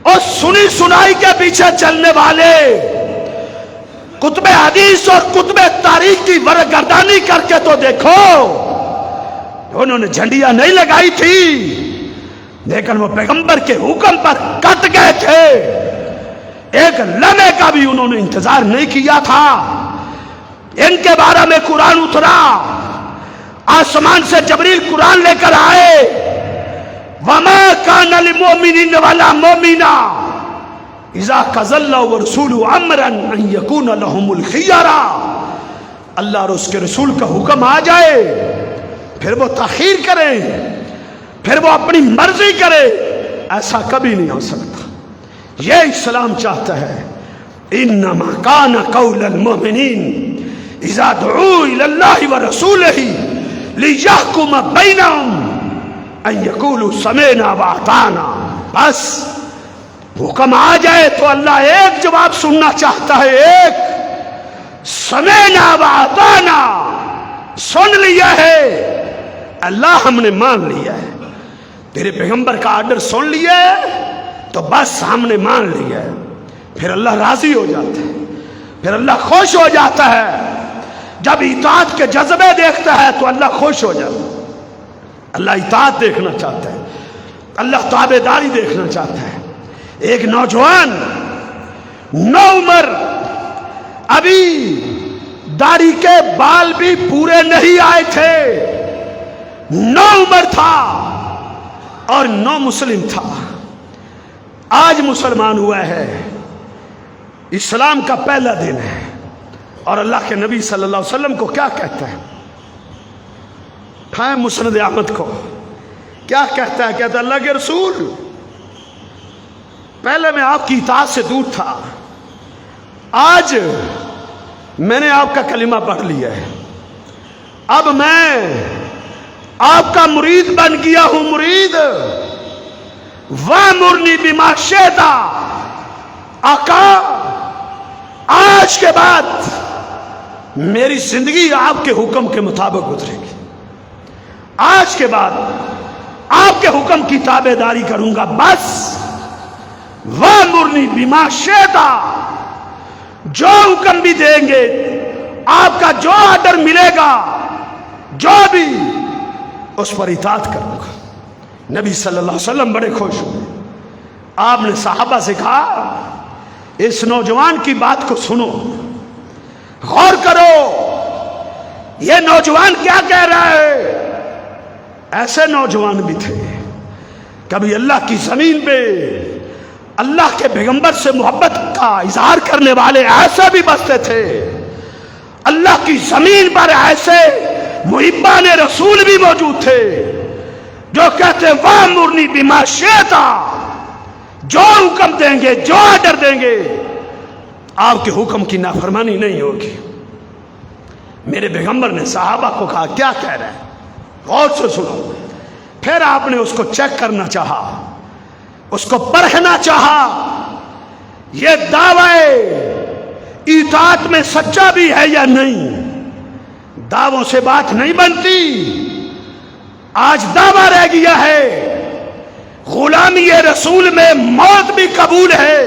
اور سنی سنائی کے پیچھے چلنے والے کتب حدیث اور کتب تاریخ کی ورگردانی کر کے تو دیکھو، انہوں نے جھنڈیاں نہیں لگائی تھی، لیکن وہ پیغمبر کے حکم پر کٹ گئے تھے۔ ایک لمحے کا بھی انہوں نے انتظار نہیں کیا تھا۔ ان کے بارے میں قرآن اترا، آسمان سے جبریل قرآن لے کر آئے، وَمَا كَانَ لِمُؤْمِنٍ وَلَا مُؤْمِنَةٍ اذا قضى الله ورسوله امرا ان يكون لهم الخيار۔ اللہ اور اس کے رسول کا حکم آ جائے پھر وہ تاخیر کرے، پھر وہ اپنی مرضی کرے، ایسا کبھی نہیں ہو سکتا۔ یہ اسلام چاہتا ہے، انما كان قول المؤمنين اذا دعوا الى الله ورسوله ليحكم بينهم ان يقولوا سمعنا واطعنا۔ بس حکم آ جائے تو اللہ ایک جواب سننا چاہتا ہے، ایک سمعنا واطعنا، سن لیا ہے اللہ، ہم نے مان لیا ہے۔ تیرے پیغمبر کا آرڈر سن لیا ہے تو بس ہم نے مان لیا ہے۔ پھر اللہ راضی ہو جاتا ہے، پھر اللہ خوش ہو جاتا ہے۔ جب اطاعت کے جذبے دیکھتا ہے تو اللہ خوش ہو جاتا ہے۔ اللہ اطاعت دیکھنا چاہتا ہے، اللہ تابع داری دیکھنا چاہتا ہے۔ ایک نوجوان نوعمر، ابھی داڑھی کے بال بھی پورے نہیں آئے تھے، نوعمر تھا اور نو مسلم تھا، آج مسلمان ہوا ہے، اسلام کا پہلا دن ہے، اور اللہ کے نبی صلی اللہ علیہ وسلم کو کیا کہتا ہے؟ کھائیں مسند احمد کو، کیا کہتا ہے؟ کہتا ہے اللہ کے رسول پہلے میں آپ کی اطاعت سے دور تھا، آج میں نے آپ کا کلمہ پڑھ لیا ہے، اب میں آپ کا مرید بن گیا ہوں، مرید۔ وَأْمُرْنِي بِمَا شِئْتَ، آقا آج کے بعد میری زندگی آپ کے حکم کے مطابق گزرے گی، آج کے بعد آپ کے حکم کی تابع داری کروں گا، بس۔ وَأْمُرْنِي بِمَا شِئْتَ، جو حکم بھی دیں گے، آپ کا جو آرڈر ملے گا، جو بھی، اس پر اطاعت کروں گا۔ نبی صلی اللہ علیہ وسلم بڑے خوش ہوئے۔ آپ نے صحابہ سے کہا اس نوجوان کی بات کو سنو، غور کرو، یہ نوجوان کیا کہہ رہا ہے۔ ایسے نوجوان بھی تھے، کبھی اللہ کی زمین پہ اللہ کے پیغمبر سے محبت کا اظہار کرنے والے ایسے بھی بستے تھے، اللہ کی زمین پر ایسے محبان رسول بھی موجود تھے جو کہتے وَأْمُرْنِي بِمَا شِئْتَ، جو حکم دیں گے، جو آرڈر دیں گے، آپ کے حکم کی نافرمانی نہیں ہوگی۔ میرے پیغمبر نے صحابہ کو کہا کیا کہہ رہا ہے، غور سے سنو۔ پھر آپ نے اس کو چیک کرنا چاہا، اس کو پرکھنا چاہا، یہ دعوی اطاعت میں سچا بھی ہے یا نہیں۔ دعووں سے بات نہیں بنتی، آج دعویٰ رہ گیا ہے۔ غلامی رسول میں موت بھی قبول ہے،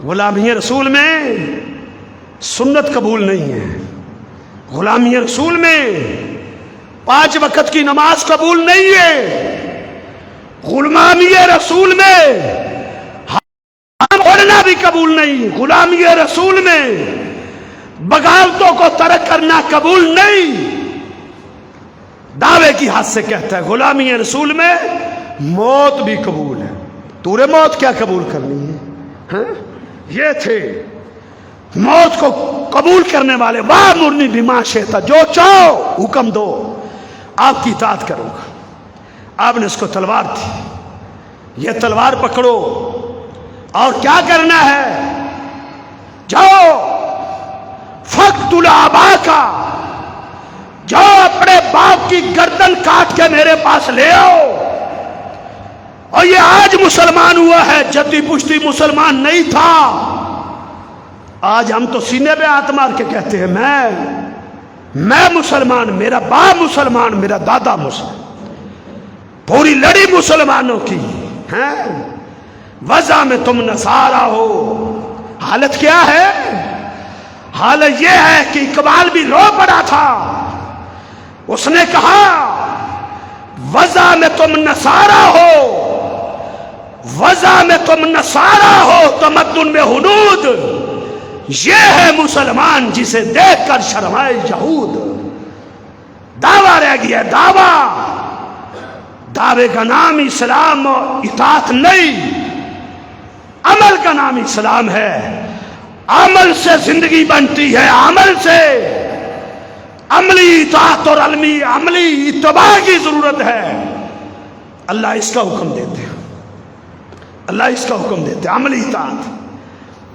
غلامی رسول میں سنت قبول نہیں ہے، غلامی رسول میں 5 وقت کی نماز قبول نہیں ہے، غلامی رسول میں پڑھنا بھی قبول نہیں، غلامی رسول میں بغاوتوں کو ترک کرنا قبول نہیں۔ دعوے کی حد سے کہتا ہے غلامی رسول میں موت بھی قبول ہے۔ تورے موت کیا قبول کرنی ہے؟ ہاں؟ یہ تھے موت کو قبول کرنے والے۔ وَأْمُرْنِي بِمَا شِئْتَ، جو چاہو حکم دو، آپ کی اطاعت کروں گا۔ آپ نے اس کو تلوار تھی، یہ تلوار پکڑو اور کیا کرنا ہے؟ جاؤ فَاقْتُلْ أَبَاكَ، جاؤ اپنے باپ کی گردن کاٹ کے میرے پاس لے آؤ۔ اور یہ آج مسلمان ہوا ہے، جدی پشتی مسلمان نہیں تھا۔ آج ہم تو سینے پہ ہاتھ مار کے کہتے ہیں میں مسلمان، میرا باپ مسلمان، میرا دادا مسلمان، پوری لڑی مسلمانوں کی ہیں۔ وضع میں تم نصارہ ہو، حالت کیا ہے؟ حالت یہ ہے کہ اقبال بھی رو پڑا تھا، اس نے کہا وضع میں تم نصارہ ہو، وضع میں تم نصارہ ہو، تمدن میں ہنود، یہ ہے مسلمان جسے دیکھ کر شرمائے یہود۔ دعویٰ رہ گیا، دعوے کا نام اسلام اور اطاعت نہیں، عمل کا نام اسلام ہے۔ عمل سے زندگی بنتی ہے، عمل سے عملی اطاعت اور عملی اتباع کی ضرورت ہے۔ اللہ اس کا حکم دیتے ہیں، اللہ اس کا حکم دیتے ہیں، عملی اطاعت۔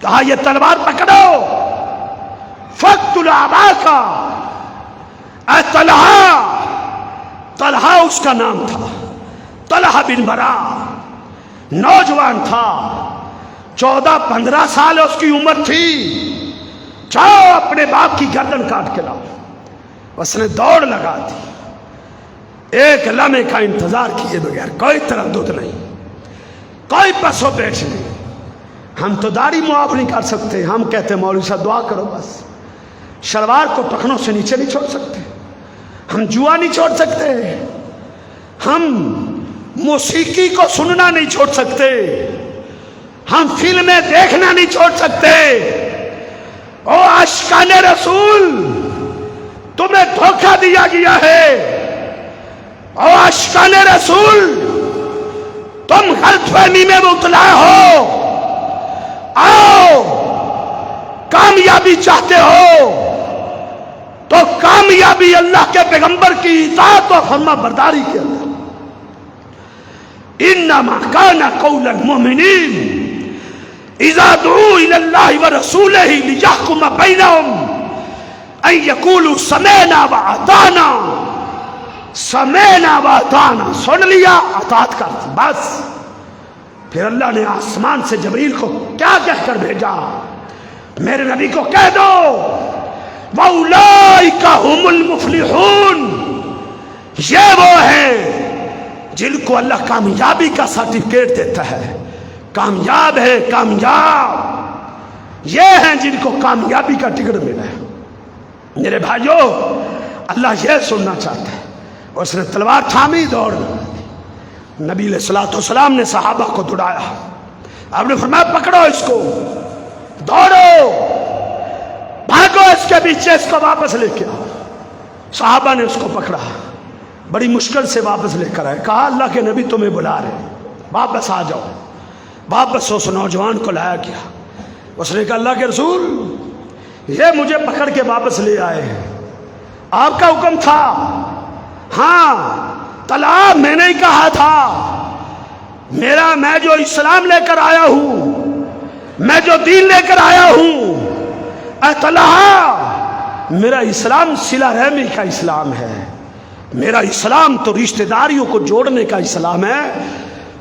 کہا یہ تلوار پکڑو، فَاقْتُلْ أَبَاكَ، اے طلحہ اس کا نام تھا، طلحہ بن برا، نوجوان تھا، 14-15 سال اس کی عمر تھی۔ جاؤ اپنے باپ کی گردن کاٹ کے لاؤ۔ اس نے دوڑ لگا دی، ایک لمحے کا انتظار کیے بغیر، کوئی تردد نہیں، کوئی پس و پیش نہیں۔ ہم تو داڑھی معاف نہیں کر سکتے، ہم کہتے ہیں مولوی صاحب دعا کرو بس۔ شلوار کو ٹخنوں سے نیچے نہیں چھوڑ سکتے، ہم جوا نہیں چھوڑ سکتے، ہم موسیقی کو سننا نہیں چھوڑ سکتے، ہم فلمیں دیکھنا نہیں چھوڑ سکتے۔ او عاشقان رسول، تمہیں دھوکہ دیا گیا ہے۔ او عاشقان رسول، تم غلط فہمی میں مبتلا ہو۔ آؤ، کامیابی چاہتے ہو تو کامیابی اللہ کے پیغمبر کی اطاعت و فرما برداری کے اندر۔ انما کان قول المؤمنین اذا دعوا الى اللہ ورسولہ لیحکم بینہم ان یقولوا سمعنا واطعنا، سمعنا واطعنا، سن لیا اطاعت کر دی بس۔ پھر اللہ نے آسمان سے جبریل کو کیا کہہ کر بھیجا؟ میرے نبی کو کہہ دو وَأُولَئِكَ هُمُ الْمُفْلِحُونَ، یہ وہ ہیں جن کو اللہ کامیابی کا سرٹیفکیٹ دیتا ہے۔ کامیاب ہے، کامیاب یہ ہیں جن کو کامیابی کا ٹکٹ ملا ہے۔ میرے بھائیو، اللہ یہ سننا چاہتا ہے۔ اس نے تلوار تھامی، دوڑ نبی علیہ الصلوۃ والسلام نے صحابہ کو دوڑایا، آپ نے فرمایا پکڑو اس کو، دوڑو، بھاگو اس کے پیچھے، اس کو واپس لے کے آؤ۔ صحابہ نے اس کو پکڑا، بڑی مشکل سے واپس لے کر آئے، کہا اللہ کے نبی تمہیں بلا رہے ہیں، واپس آ جاؤ۔ واپس اس نوجوان کو لایا گیا، اس نے کہا اللہ کے رسول یہ مجھے پکڑ کے واپس لے آئے ہیں، آپ کا حکم تھا۔ ہاں طلحہ، میں نے کہا تھا، میں جو اسلام لے کر آیا ہوں، میں جو دین لے کر آیا ہوں، اے طلحہ میرا اسلام صلہ رحمی کا اسلام ہے، میرا اسلام تو رشتہ داریوں کو جوڑنے کا اسلام ہے،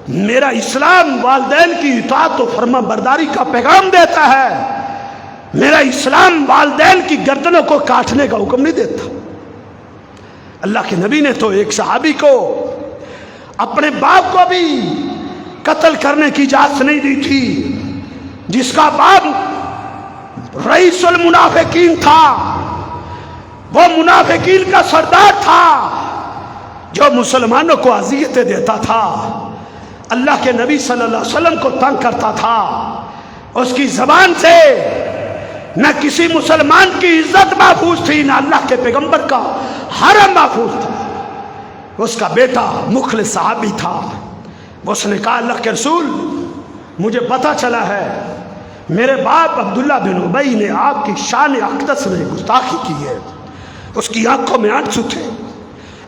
میرا اسلام والدین کی اطاعت و فرما برداری کا پیغام دیتا ہے۔ میرا اسلام والدین کی گردنوں کو کاٹنے کا حکم نہیں دیتا۔ اللہ کے نبی نے تو ایک صحابی کو اپنے باپ کو بھی قتل کرنے کی اجازت نہیں دی تھی، جس کا باپ رئیس المنافقین تھا، وہ منافقین کا سردار تھا جو مسلمانوں کو اذیتیں دیتا تھا، اللہ کے نبی صلی اللہ علیہ وسلم کو تنگ کرتا تھا۔ اس کی زبان سے نہ کسی مسلمان کی عزت محفوظ تھی، نہ اللہ کے پیغمبر کا حرم محفوظ تھا۔ اس کا بیٹا مخلص صحابی تھا، اس نے کہا اللہ کے رسول مجھے پتا چلا ہے میرے باپ عبداللہ بن ابی نے آپ کی شان اقدس میں گستاخی کی ہے، اس کی آنکھوں میں آنسو تھے۔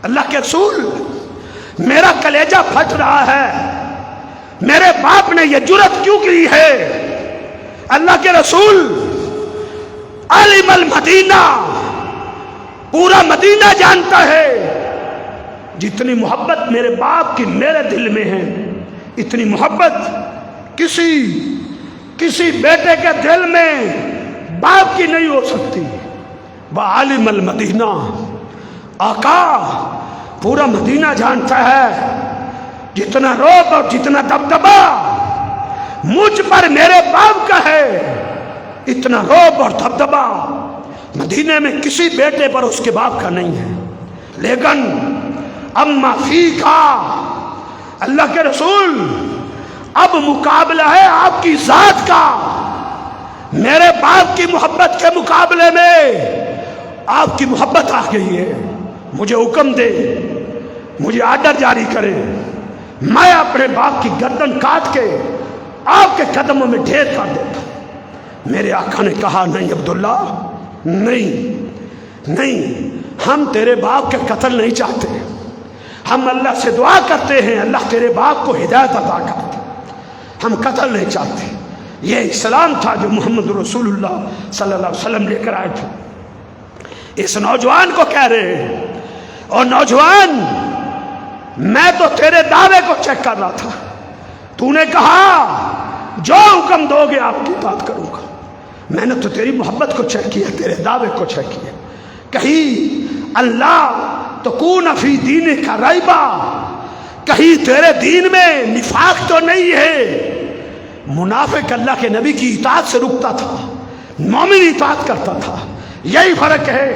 اللہ کے رسول میرا کلیجہ پھٹ رہا ہے، میرے باپ نے یہ جرت کیوں کی ہے؟ اللہ کے رسول عالم المدینہ، پورا مدینہ جانتا ہے جتنی محبت میرے باپ کی میرے دل میں ہے، اتنی محبت کسی بیٹے کے دل میں باپ کی نہیں ہو سکتی۔ وہ عالم المدینہ، آقا پورا مدینہ جانتا ہے جتنا روب اور جتنا دبدبا مجھ پر میرے باپ کا ہے، اتنا روب اور دبدبا مدینے میں کسی بیٹے پر اس کے باپ کا نہیں ہے۔ لیکن اما فیکا، اللہ کے رسول اب مقابلہ ہے آپ کی ذات کا، میرے باپ کی محبت کے مقابلے میں آپ کی محبت آ گئی ہے۔ مجھے حکم دے، مجھے آرڈر جاری کرے، میں اپنے باپ کی گردن کاٹ کے آپ کے قدموں میں ڈھیر کر دیتا۔ میرے آقا نے کہا نہیں عبداللہ، نہیں، ہم تیرے باپ کے قتل نہیں چاہتے، ہم اللہ سے دعا کرتے ہیں اللہ تیرے باپ کو ہدایت عطا کر دے، ہم قتل نہیں چاہتے۔ یہ اسلام تھا جو محمد رسول اللہ صلی اللہ علیہ وسلم لے کر آئے تھے۔ اس نوجوان کو کہہ رہے ہیں، اور نوجوان میں تو تیرے دعوے کو چیک کر رہا تھا، تو نے کہا جو حکم دو گے آپ کی بات کروں گا، میں نے تو تیری محبت کو چیک کیا، تیرے دعوے کو چیک کیا، کہیں اللہ تکون فی دین کا ریبہ، کہیں تیرے دین میں نفاق تو نہیں ہے۔ منافق اللہ کے نبی کی اطاعت سے رکتا تھا، مومن اطاعت کرتا تھا۔ یہی فرق ہے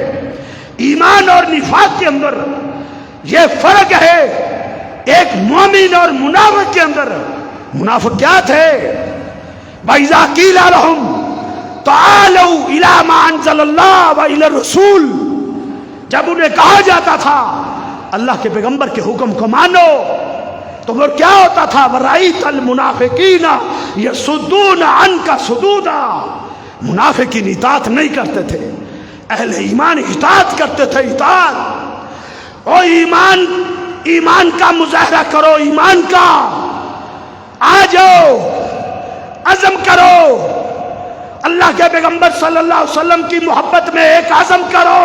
ایمان اور نفاق کے اندر، یہ فرق ہے ایک مومن اور منافق کے اندر۔ منافق کیا تھے؟ وَإِذَا قِيلَ لَهُمْ تَعَالَوْا إِلَىٰ مَا أَنزَلَ اللَّهُ وَإِلَى الرَّسُولِ، جب انہیں کہا جاتا تھا اللہ کے پیغمبر کے حکم کو مانو تو وہ کیا ہوتا تھا؟ وَرَأَيْتَ الْمُنَافِقِينَ يَصُدُّونَ عَنْكَ صُدُودًا، منافقین اطاعت نہیں کرتے تھے، اہل ایمان اطاعت کرتے تھے۔ اطاعت او ایمان کا مظاہرہ کرو، ایمان کا آ جاؤ، عزم کرو، اللہ کے پیغمبر صلی اللہ علیہ وسلم کی محبت میں ایک عزم کرو،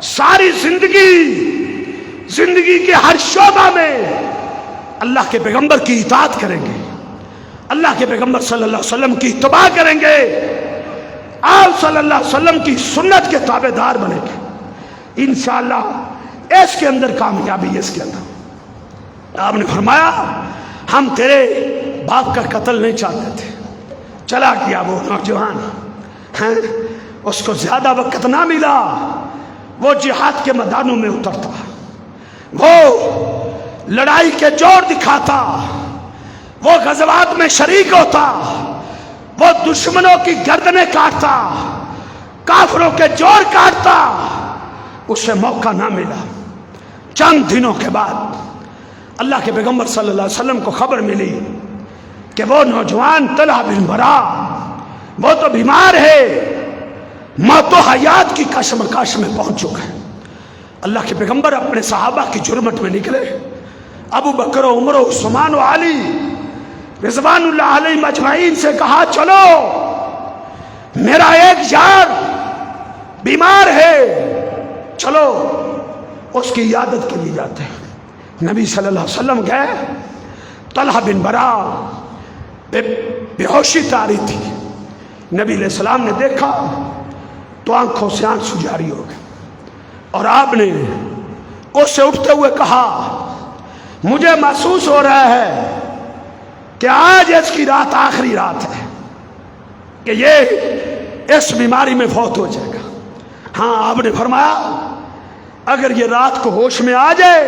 ساری زندگی کے ہر شعبہ میں اللہ کے پیغمبر کی اطاعت کریں گے، اللہ کے پیغمبر صلی اللہ علیہ وسلم کی اتباع کریں گے، آپ صلی اللہ علیہ وسلم کی سنت کے تابع دار بنیں گے انشاءاللہ۔ اس کے اندر کامیابی ہے، اس کے اندر آپ نے فرمایا ہم تیرے باپ کا قتل نہیں چاہتے تھے۔ چلا گیا وہ نوجوان، اس کو زیادہ وقت نہ ملا، وہ جہاد کے میدانوں میں اترتا، وہ لڑائی کے جوڑ دکھاتا، وہ غزوات میں شریک ہوتا، وہ دشمنوں کی گردنیں کاٹتا، کافروں کے جوڑ کاٹتا۔ اسے موقع نہ ملا۔ چند دنوں کے بعد اللہ کے پیغمبر صلی اللہ علیہ وسلم کو خبر ملی کہ وہ نوجوان طلحہ بن برا وہ تو بیمار ہے، موت و حیات کی کشمکش میں پہنچ چکا ہے۔ اللہ کے پیغمبر اپنے صحابہ کی جرمٹ میں نکلے، ابو بکر و عمر و عثمان و علی رضوان اللہ علیہ مجمعین سے کہا چلو میرا ایک یار بیمار ہے، چلو اس کی عیادت کے لیے جاتے ہیں۔ نبی صلی اللہ علیہ وسلم گئے، طلحہ بن برا بے ہوشی تاری تھی، نبی علیہ السلام نے دیکھا تو آنکھوں سے آنسو جاری ہو گئے، اور آپ نے اس سے اٹھتے ہوئے کہا مجھے محسوس ہو رہا ہے کہ آج اس کی رات آخری رات ہے کہ یہ اس بیماری میں فوت ہو جائے گا۔ ہاں، آپ نے فرمایا اگر یہ رات کو ہوش میں آ جائے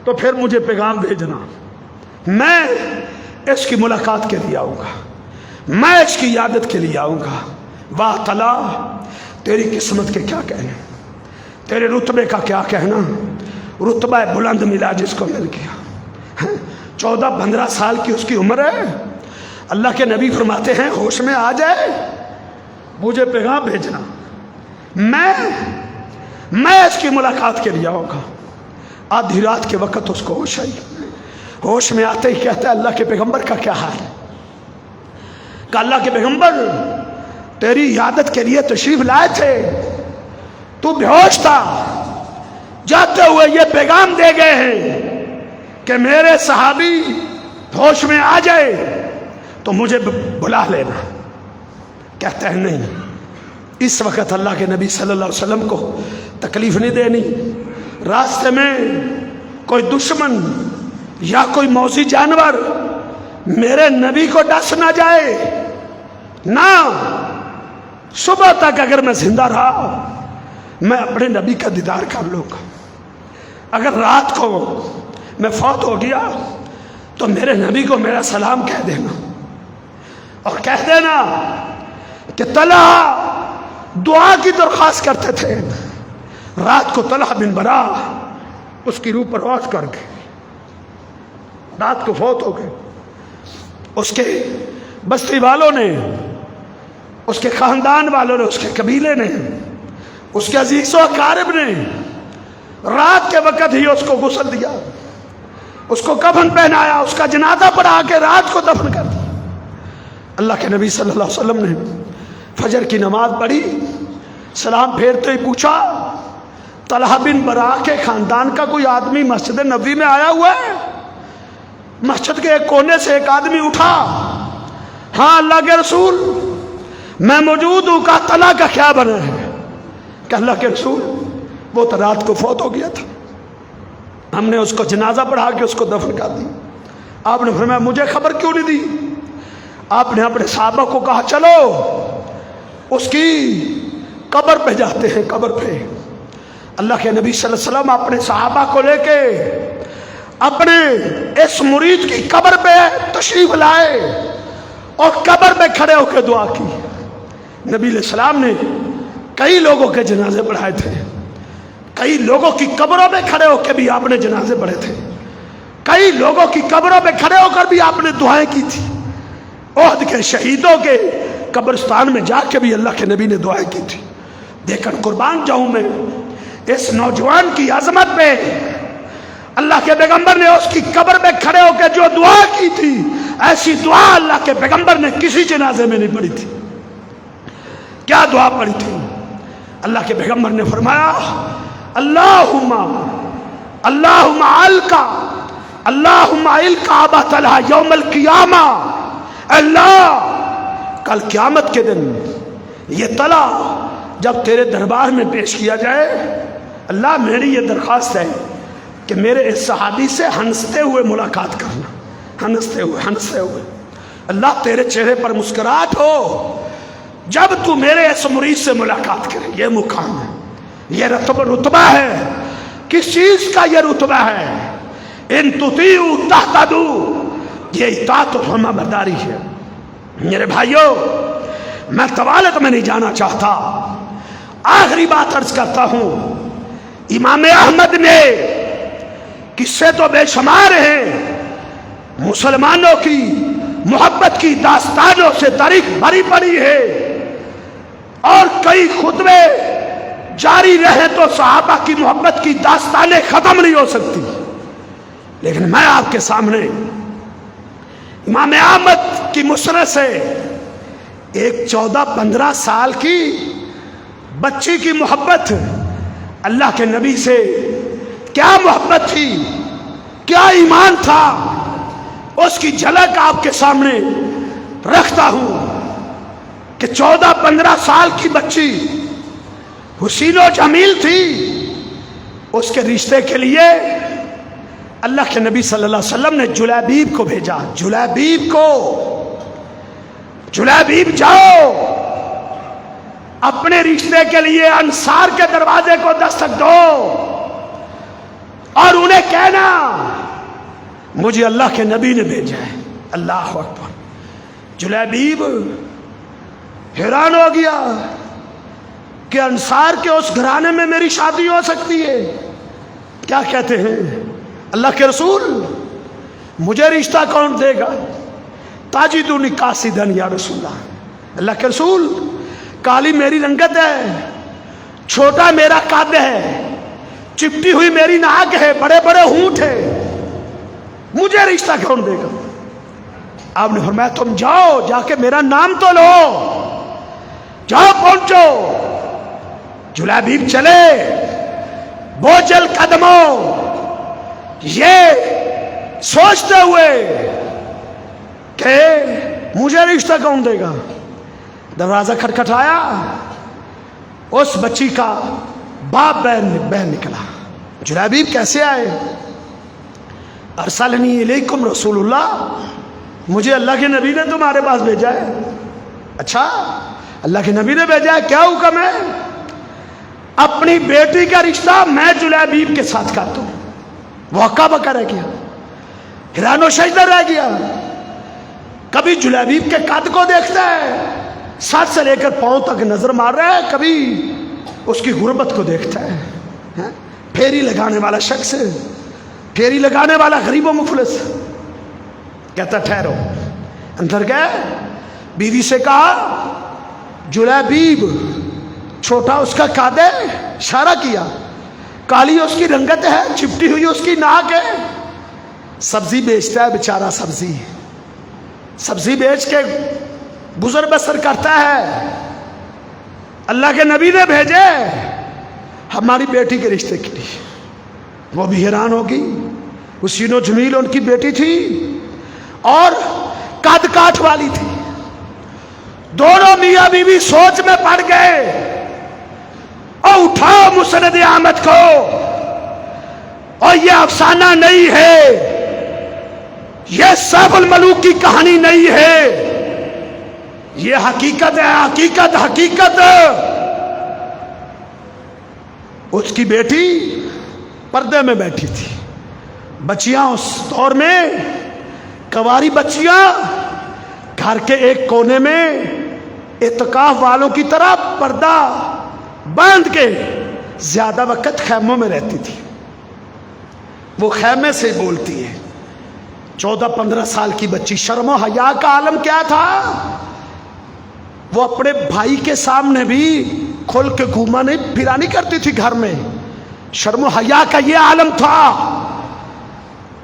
تو پھر مجھے پیغام بھیجنا، میں اس کی ملاقات کے لیے آؤں گا، میں اس کی عیادت کے لیے آؤں گا۔ واہ تعالیٰ، تیری قسمت کے کیا کہنا، تیرے رتبے کا کیا کہنا، رتبہ بلند ملا جس کو مل گیا۔ 14-15 سال کی اس کی عمر ہے، اللہ کے نبی فرماتے ہیں ہوش میں آ جائے مجھے پیغام بھیجنا، میں اس کی ملاقات کے لیے آؤں گا۔ آدھی رات کے وقت اس کو ہوش آئی، ہوش میں آتے ہی کہتا ہے اللہ کے پیغمبر کا کیا حال ہے؟ کہ اللہ کے پیغمبر تیری عیادت کے لیے تشریف لائے تھے، تو بے ہوش تھا، جاتے ہوئے یہ پیغام دے گئے ہیں کہ میرے صحابی ہوش میں آ جائے تو مجھے بلا لینا۔ کہتا ہے نہیں، اس وقت اللہ کے نبی صلی اللہ علیہ وسلم کو تکلیف نہیں دینی، راستے میں کوئی دشمن یا کوئی موذی جانور میرے نبی کو ڈس نہ جائے، نہ صبح تک اگر میں زندہ رہا میں اپنے نبی کا دیدار کر لوں گا۔ اگر رات کو میں فوت ہو گیا تو میرے نبی کو میرا سلام کہہ دینا، اور کہہ دینا کہ طلحہ دعا کی درخواست کرتے تھے، رات کو طلحہ بن برا اس کی روح پرواز کر گئے، رات کو فوت ہو گئے۔ اس کے بستی والوں نے، اس کے خاندان والوں نے، اس کے قبیلے نے، اس کے عزیز و اقارب نے رات کے وقت ہی اس کو غسل دیا، اس کو کفن پہنایا، اس کا جنازہ پڑھا کے رات کو دفن کر دیا۔ اللہ کے نبی صلی اللہ علیہ وسلم نے فجر کی نماز پڑھی، سلام پھیرتے ہی پوچھا طلحہ بن برا کے خاندان کا کوئی آدمی مسجد نبوی میں آیا ہوا ہے؟ مسجد کے ایک کونے سے ایک آدمی اٹھا، ہاں اللہ کے رسول میں موجود ہوں۔ کہا طلحہ کا کیا بنا ہے؟ کہ اللہ کے رسول وہ تو رات کو فوت ہو گیا تھا، ہم نے اس کو جنازہ پڑھا کے اس کو دفن کر دی۔ آپ نے فرمایا مجھے خبر کیوں نہیں دی؟ آپ نے اپنے صحابہ کو کہا چلو اس کی قبر پہ جاتے ہیں، قبر پہ۔ اللہ کے نبی صلی اللہ علیہ وسلم اپنے صحابہ کو لے کے اپنے اس مرید کی قبر پہ تشریف لائے اور قبر پہ کھڑے ہو کے دعا کی۔ نبی علیہ السلام نے کئی لوگوں کے جنازے پڑھائے تھے، کئی لوگوں کی قبروں پہ کھڑے ہو کے بھی آپ نے جنازے پڑھے تھے، کئی لوگوں کی قبروں پہ کھڑے ہو کر بھی آپ نے دعائیں کی تھی۔ احد کے شہیدوں کے قبرستان میں جا کے بھی اللہ کے نبی نے دعائیں کی تھی۔ دیکھ کر قربان جاؤں میں اس نوجوان کی عظمت پہ، اللہ کے پیغمبر نے اس کی قبر پہ کھڑے ہو کے جو دعا کی تھی، ایسی دعا اللہ کے پیغمبر نے کسی جنازے میں نہیں پڑھی تھی۔ کیا دعا پڑھی تھی؟ اللہ کے پیغمبر نے فرمایا اللہم القا ابا طلحہ یوم القیامہ، اللہ کل قیامت کے دن یہ طلحہ جب تیرے دربار میں پیش کیا جائے، اللہ میری یہ درخواست ہے کہ میرے اس صحابی سے ہنستے ہوئے ملاقات کرنا، ہنستے ہوئے اللہ تیرے چہرے پر مسکراہٹ ہو جب تو میرے اس مرید سے ملاقات کرے۔ یہ مقام ہے، یہ رتبہ ہے۔ کس چیز کا یہ رتبہ ہے؟ ان تطیعوا تہتدوا، یہ اطاعت و فرما برداری ہے۔ میرے بھائیوں، میں طوالت میں نہیں جانا چاہتا، آخری بات عرض کرتا ہوں۔ امام احمد نے قصے تو بے شمار ہیں، مسلمانوں کی محبت کی داستانوں سے تاریخ بھری پڑی ہے، اور کئی خطبے جاری رہے تو صحابہ کی محبت کی داستانیں ختم نہیں ہو سکتی، لیکن میں آپ کے سامنے امام احمد کی مسند سے ایک 14-15 سال کی بچی کی محبت، اللہ کے نبی سے کیا محبت تھی، کیا ایمان تھا، اس کی جھلک آپ کے سامنے رکھتا ہوں۔ کہ 14-15 سال کی بچی حسین و جمیل تھی، اس کے رشتے کے لیے اللہ کے نبی صلی اللہ علیہ وسلم نے جلیبیب کو بھیجا. جلیبیب جاؤ اپنے رشتے کے لیے انصار کے دروازے کو دستک دو اور انہیں کہنا مجھے اللہ کے نبی نے بھیجا ہے. اللہ اکبر. جلیبیب حیران ہو گیا کہ انصار کے اس گھرانے میں میری شادی ہو سکتی ہے. کیا کہتے ہیں اللہ کے رسول؟ مجھے رشتہ کون دے گا؟ تاجدونی قاصدن یا رسول اللہ. اللہ کے رسول کالی میری رنگت ہے، چھوٹا میرا قد ہے، چپٹی ہوئی میری ناک ہے، بڑے بڑے ہونٹ ہے، مجھے رشتہ کون دے گا؟ آپ نے فرمایا تم جاؤ، جا کے میرا نام تو لو، جاؤ پہنچو. جلیبیب چلے بوجھل قدموں، یہ سوچتے ہوئے کہ مجھے رشتہ کون دے گا. دروازہ کھٹکھٹایا، اس بچی کا باپ بہن نکلا. جلیبیب کیسے آئے؟ ارسلنی الیکم رسول اللہ، مجھے اللہ کے نبی نے تمہارے پاس بھیجا ہے. اچھا اللہ کے نبی نے بھیجا ہے، کیا حکم ہے؟ اپنی بیٹی کا رشتہ میں جلیبیب کے ساتھ کاٹوں. وہ ہکا بکا رہ گیا، حیران و شجدہ رہ گیا. کبھی جلیبیب کے قد کو دیکھتا ہے، سر سے لے کر پاؤں تک نظر مار رہا ہے، کبھی اس کی غربت کو دیکھتا ہے. پھیری لگانے والا شخص، پھیری لگانے والا غریب و مفلس. کہتا ٹھہرو. اندر گئے، بیوی سے کہا جلیبیب چھوٹا اس کا قد ہے، اشارہ کیا، کالی اس کی رنگت ہے، چپٹی ہوئی اس کی ناک ہے، سبزی بیچتا ہے بیچارہ، سبزی بیچ کے گزر بسر کرتا ہے. اللہ کے نبی نے بھیجے ہماری بیٹی کے رشتے کے لیے. وہ بھی حیران ہوگی. حسین و جمیل ان کی بیٹی تھی اور قد کاٹ والی تھی. دونوں میاں بیوی سوچ میں پڑ گئے. اور اٹھاؤ مسند احمد کو، اور یہ افسانہ نہیں ہے، یہ سیف الملوک کی کہانی نہیں ہے، یہ حقیقت ہے. حقیقت. اس کی بیٹی پردے میں بیٹھی تھی. بچیاں اس دور میں کواری بچیاں گھر کے ایک کونے میں اعتکاف والوں کی طرح پردہ باندھ کے زیادہ وقت خیموں میں رہتی تھی. وہ خیمے سے بولتی ہے. 14-15 سال کی بچی. شرم و حیا کا عالم کیا تھا؟ وہ اپنے بھائی کے سامنے بھی کھل کے گھوما نہیں پھرا نہیں کرتی تھی گھر میں. شرم و حیا کا یہ عالم تھا.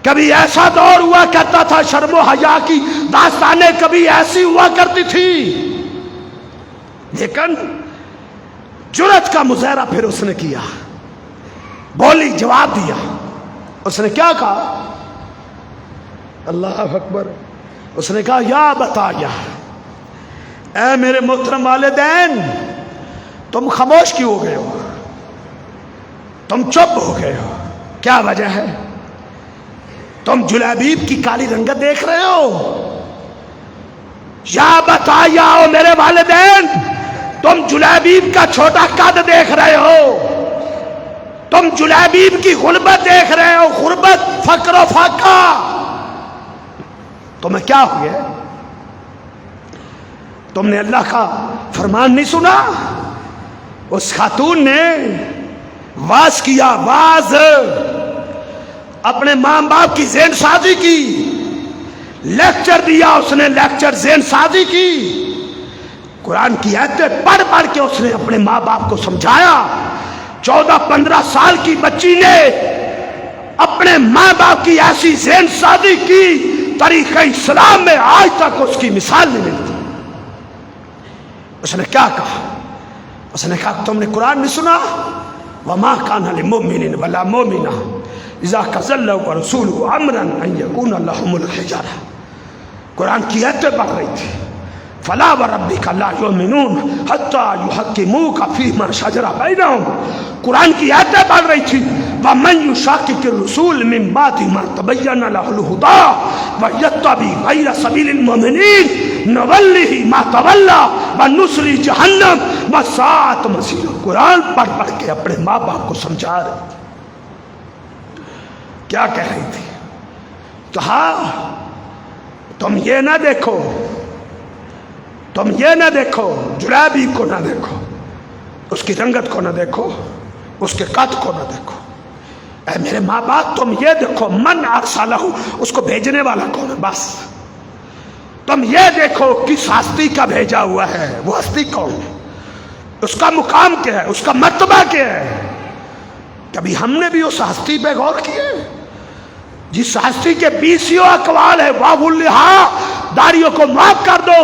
کبھی ایسا دور ہوا کرتا تھا، شرم و حیا کی داستانیں کبھی ایسی ہوا کرتی تھی. لیکن جرأت کا مظاہرہ پھر اس نے کیا، بولی، جواب دیا. اس نے کیا کہا؟ اللہ اکبر. اس نے کہا یا بتایا، اے میرے محترم والدین، تم خاموش کیوں ہو گئے ہو؟ تم چپ ہو گئے ہو، کیا وجہ ہے؟ تم جلیبیب کی کالی رنگت دیکھ رہے ہو؟ یا بتایا او میرے والدین، تم جلیبیب کا چھوٹا قد دیکھ رہے ہو، تم جلیبیب کی غربت دیکھ رہے ہو، غربت، فقر و فاقہ. تمہیں کیا ہو گیا؟ تم نے اللہ کا فرمان نہیں سنا؟ اس خاتون نے واز کیا، واز، اپنے ماں باپ کی ذہن سازی کی، لیکچر دیا اس نے، لیکچر ذہن سازی کی. قرآن کی آیتیں پڑھ پڑھ کے اس نے اپنے ماں باپ کو سمجھایا. 14-15 سال کی بچی نے اپنے ماں باپ کی ایسی ذہن سازی کی، طریقہ اسلام میں آج تک اس کی مثال نہیں ملتی. اس نے کیا کہا؟ اس نے کہا تم نے قرآن نہیں سنا؟ وما کان للمؤمن ولا مؤمنہ اذا قضى الله ورسوله امرا ان يكون لهم الخيار. قرآن کی آیتیں پڑھ رہی تھی. فلا وربک لا یؤمنون حتی یحکموک فیما شجر بینہم. قرآن کی آیتیں پڑھ رہی تھی وَمَن یُشَاقِقِ الرَّسُولَ مِن بَعْدِ مَا تَبَيَّنَ لَهُ الْهُدَىٰ وَيَتَّبِعْ غَيْرَ سَبِيلِ الْمُؤْمِنِينَ نُوَلِّهِ مَا تَوَلَّىٰ وَنُصْلِهِ جَهَنَّمَ وَسَاءَتْ مَصِيرًا. قرآن پڑھ پڑھ کے اپنے ماں باپ کو سمجھا رہے. کیا کہہ رہی تھی؟ کہا تم یہ نہ دیکھو، تم یہ نہ دیکھو، جلیبی کو نہ دیکھو، اس کی رنگت کو نہ دیکھو، اس کے قد کو نہ دیکھو. اے میرے ماں باپ تم یہ دیکھو من ارسلہ، اس کو بھیجنے والا کون ہے. بس تم یہ دیکھو کس ہستی کا بھیجا ہوا ہے، وہ ہستی کون ہے، اس کا مقام کیا ہے، اس کا مرتبہ کیا ہے. کبھی ہم نے بھی اس ہستی پہ غور کیا ہے جس ہستی کے 20 اقوال ہے. واہ الہا داڑیوں کو معاف کر دو.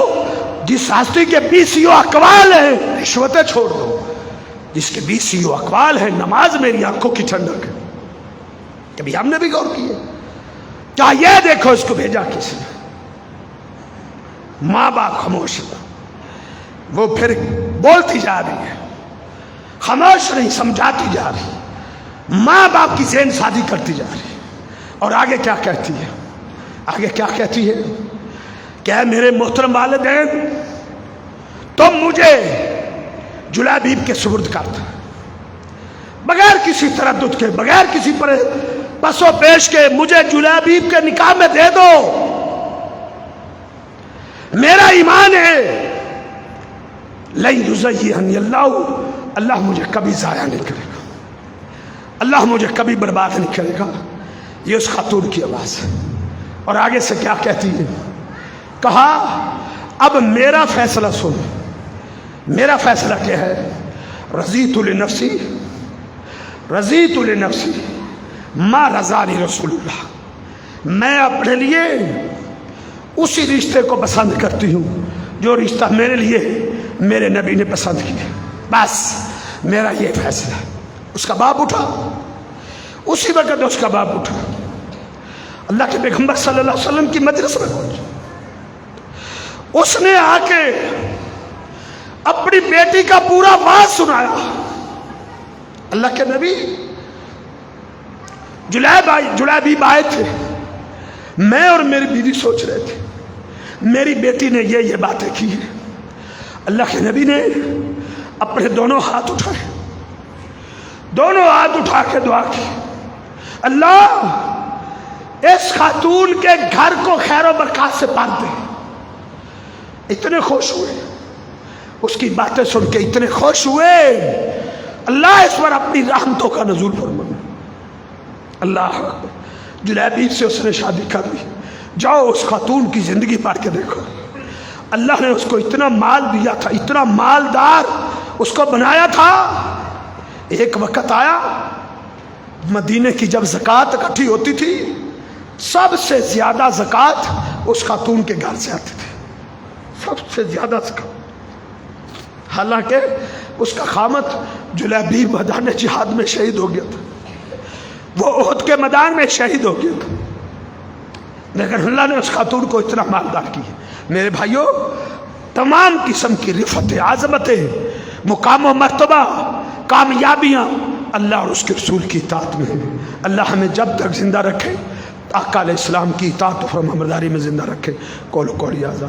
جس ہستی کے 20 اقوال ہیں رشوتیں چھوڑ دو. جس کے 20 اقوال ہیں نماز میری آنکھوں کی ٹھنڈک ہے. کبھی ہم نے بھی غور کیا؟ کیا یہ دیکھو اس کو بھیجا کس نے. ماں باپ خاموش، وہ پھر بولتی جا رہی ہے، خاموش نہیں، سمجھاتی جا رہی. ماں باپ کی ذہن سازی کرتی جا رہی. اور آگے کیا کہتی ہے؟ آگے کیا کہتی ہے کہ اے میرے محترم والدین تم مجھے جلیبیب کے سپرد کر دو، بغیر کسی تردد کے، بغیر کسی پس و پیش کے مجھے جلیبیب کے نکاح میں دے دو. میرا ایمان ہے لن یضیعنی اللہ، اللہ مجھے کبھی ضائع نہیں کرے گا، اللہ مجھے کبھی برباد نہیں کرے گا. یہ اس خاتون کی آواز ہے. اور آگے سے کیا کہتی ہے؟ کہا اب میرا فیصلہ سن. میرا فیصلہ کیا ہے؟ رضیت لنفسی ما رضانی رسول اللہ. میں اپنے لیے اسی رشتے کو پسند کرتی ہوں جو رشتہ میرے لیے میرے نبی نے پسند کیا. بس میرا یہ فیصلہ ہے. اس کا باپ اٹھا، اسی وقت اس کا باپ اٹھا، اللہ کے پیغمبر صلی اللہ علیہ وسلم کی مجلس میں پہنچا. اس نے آ کے اپنی بیٹی کا پورا واز سنایا. اللہ کے نبی جلیبیب آئے تھے، میں اور میری بیوی سوچ رہے تھے میری بیٹی نے یہ باتیں کی ہیں. اللہ کے نبی نے اپنے دونوں ہاتھ اٹھائے، دونوں ہاتھ اٹھا کے دعا کی، اللہ اس خاتون کے گھر کو خیر و برکات سے پاک دے. اتنے خوش ہوئے اس کی باتیں سن کے، اتنے خوش ہوئے اللہ اس پر اپنی رحمتوں کا نزول فرما. اللہ جلیبیب سے اس نے شادی کر لی. جاؤ اس خاتون کی زندگی پڑھ کے دیکھو. اللہ نے اس کو اتنا مال دیا تھا، اتنا مالدار اس کو بنایا تھا. ایک وقت آیا مدینے کی جب زکوٰۃ اکٹھی ہوتی تھی سب سے زیادہ زکوٰۃ اس خاتون کے گھر سے آتی تھی، سب سے زیادہ زکوٰۃ. حالانکہ اس کا خامد جلیبیب میدان جہاد میں شہید ہو گیا تھا، وہ احد کے میدان میں شہید ہو گیا تھا، لیکن اللہ نے اس خاتون کو اتنا مالدار کیا. میرے بھائیوں تمام قسم کی رفت، عظمتیں، مقام و مرتبہ، کامیابیاں اللہ اور اس کے رسول کی اطاعت میں ہیں. اللہ ہمیں جب تک زندہ رکھے آقا علیہ السلام کی اطاعت و فرمانبرداری میں زندہ رکھے. قول قولی ھذا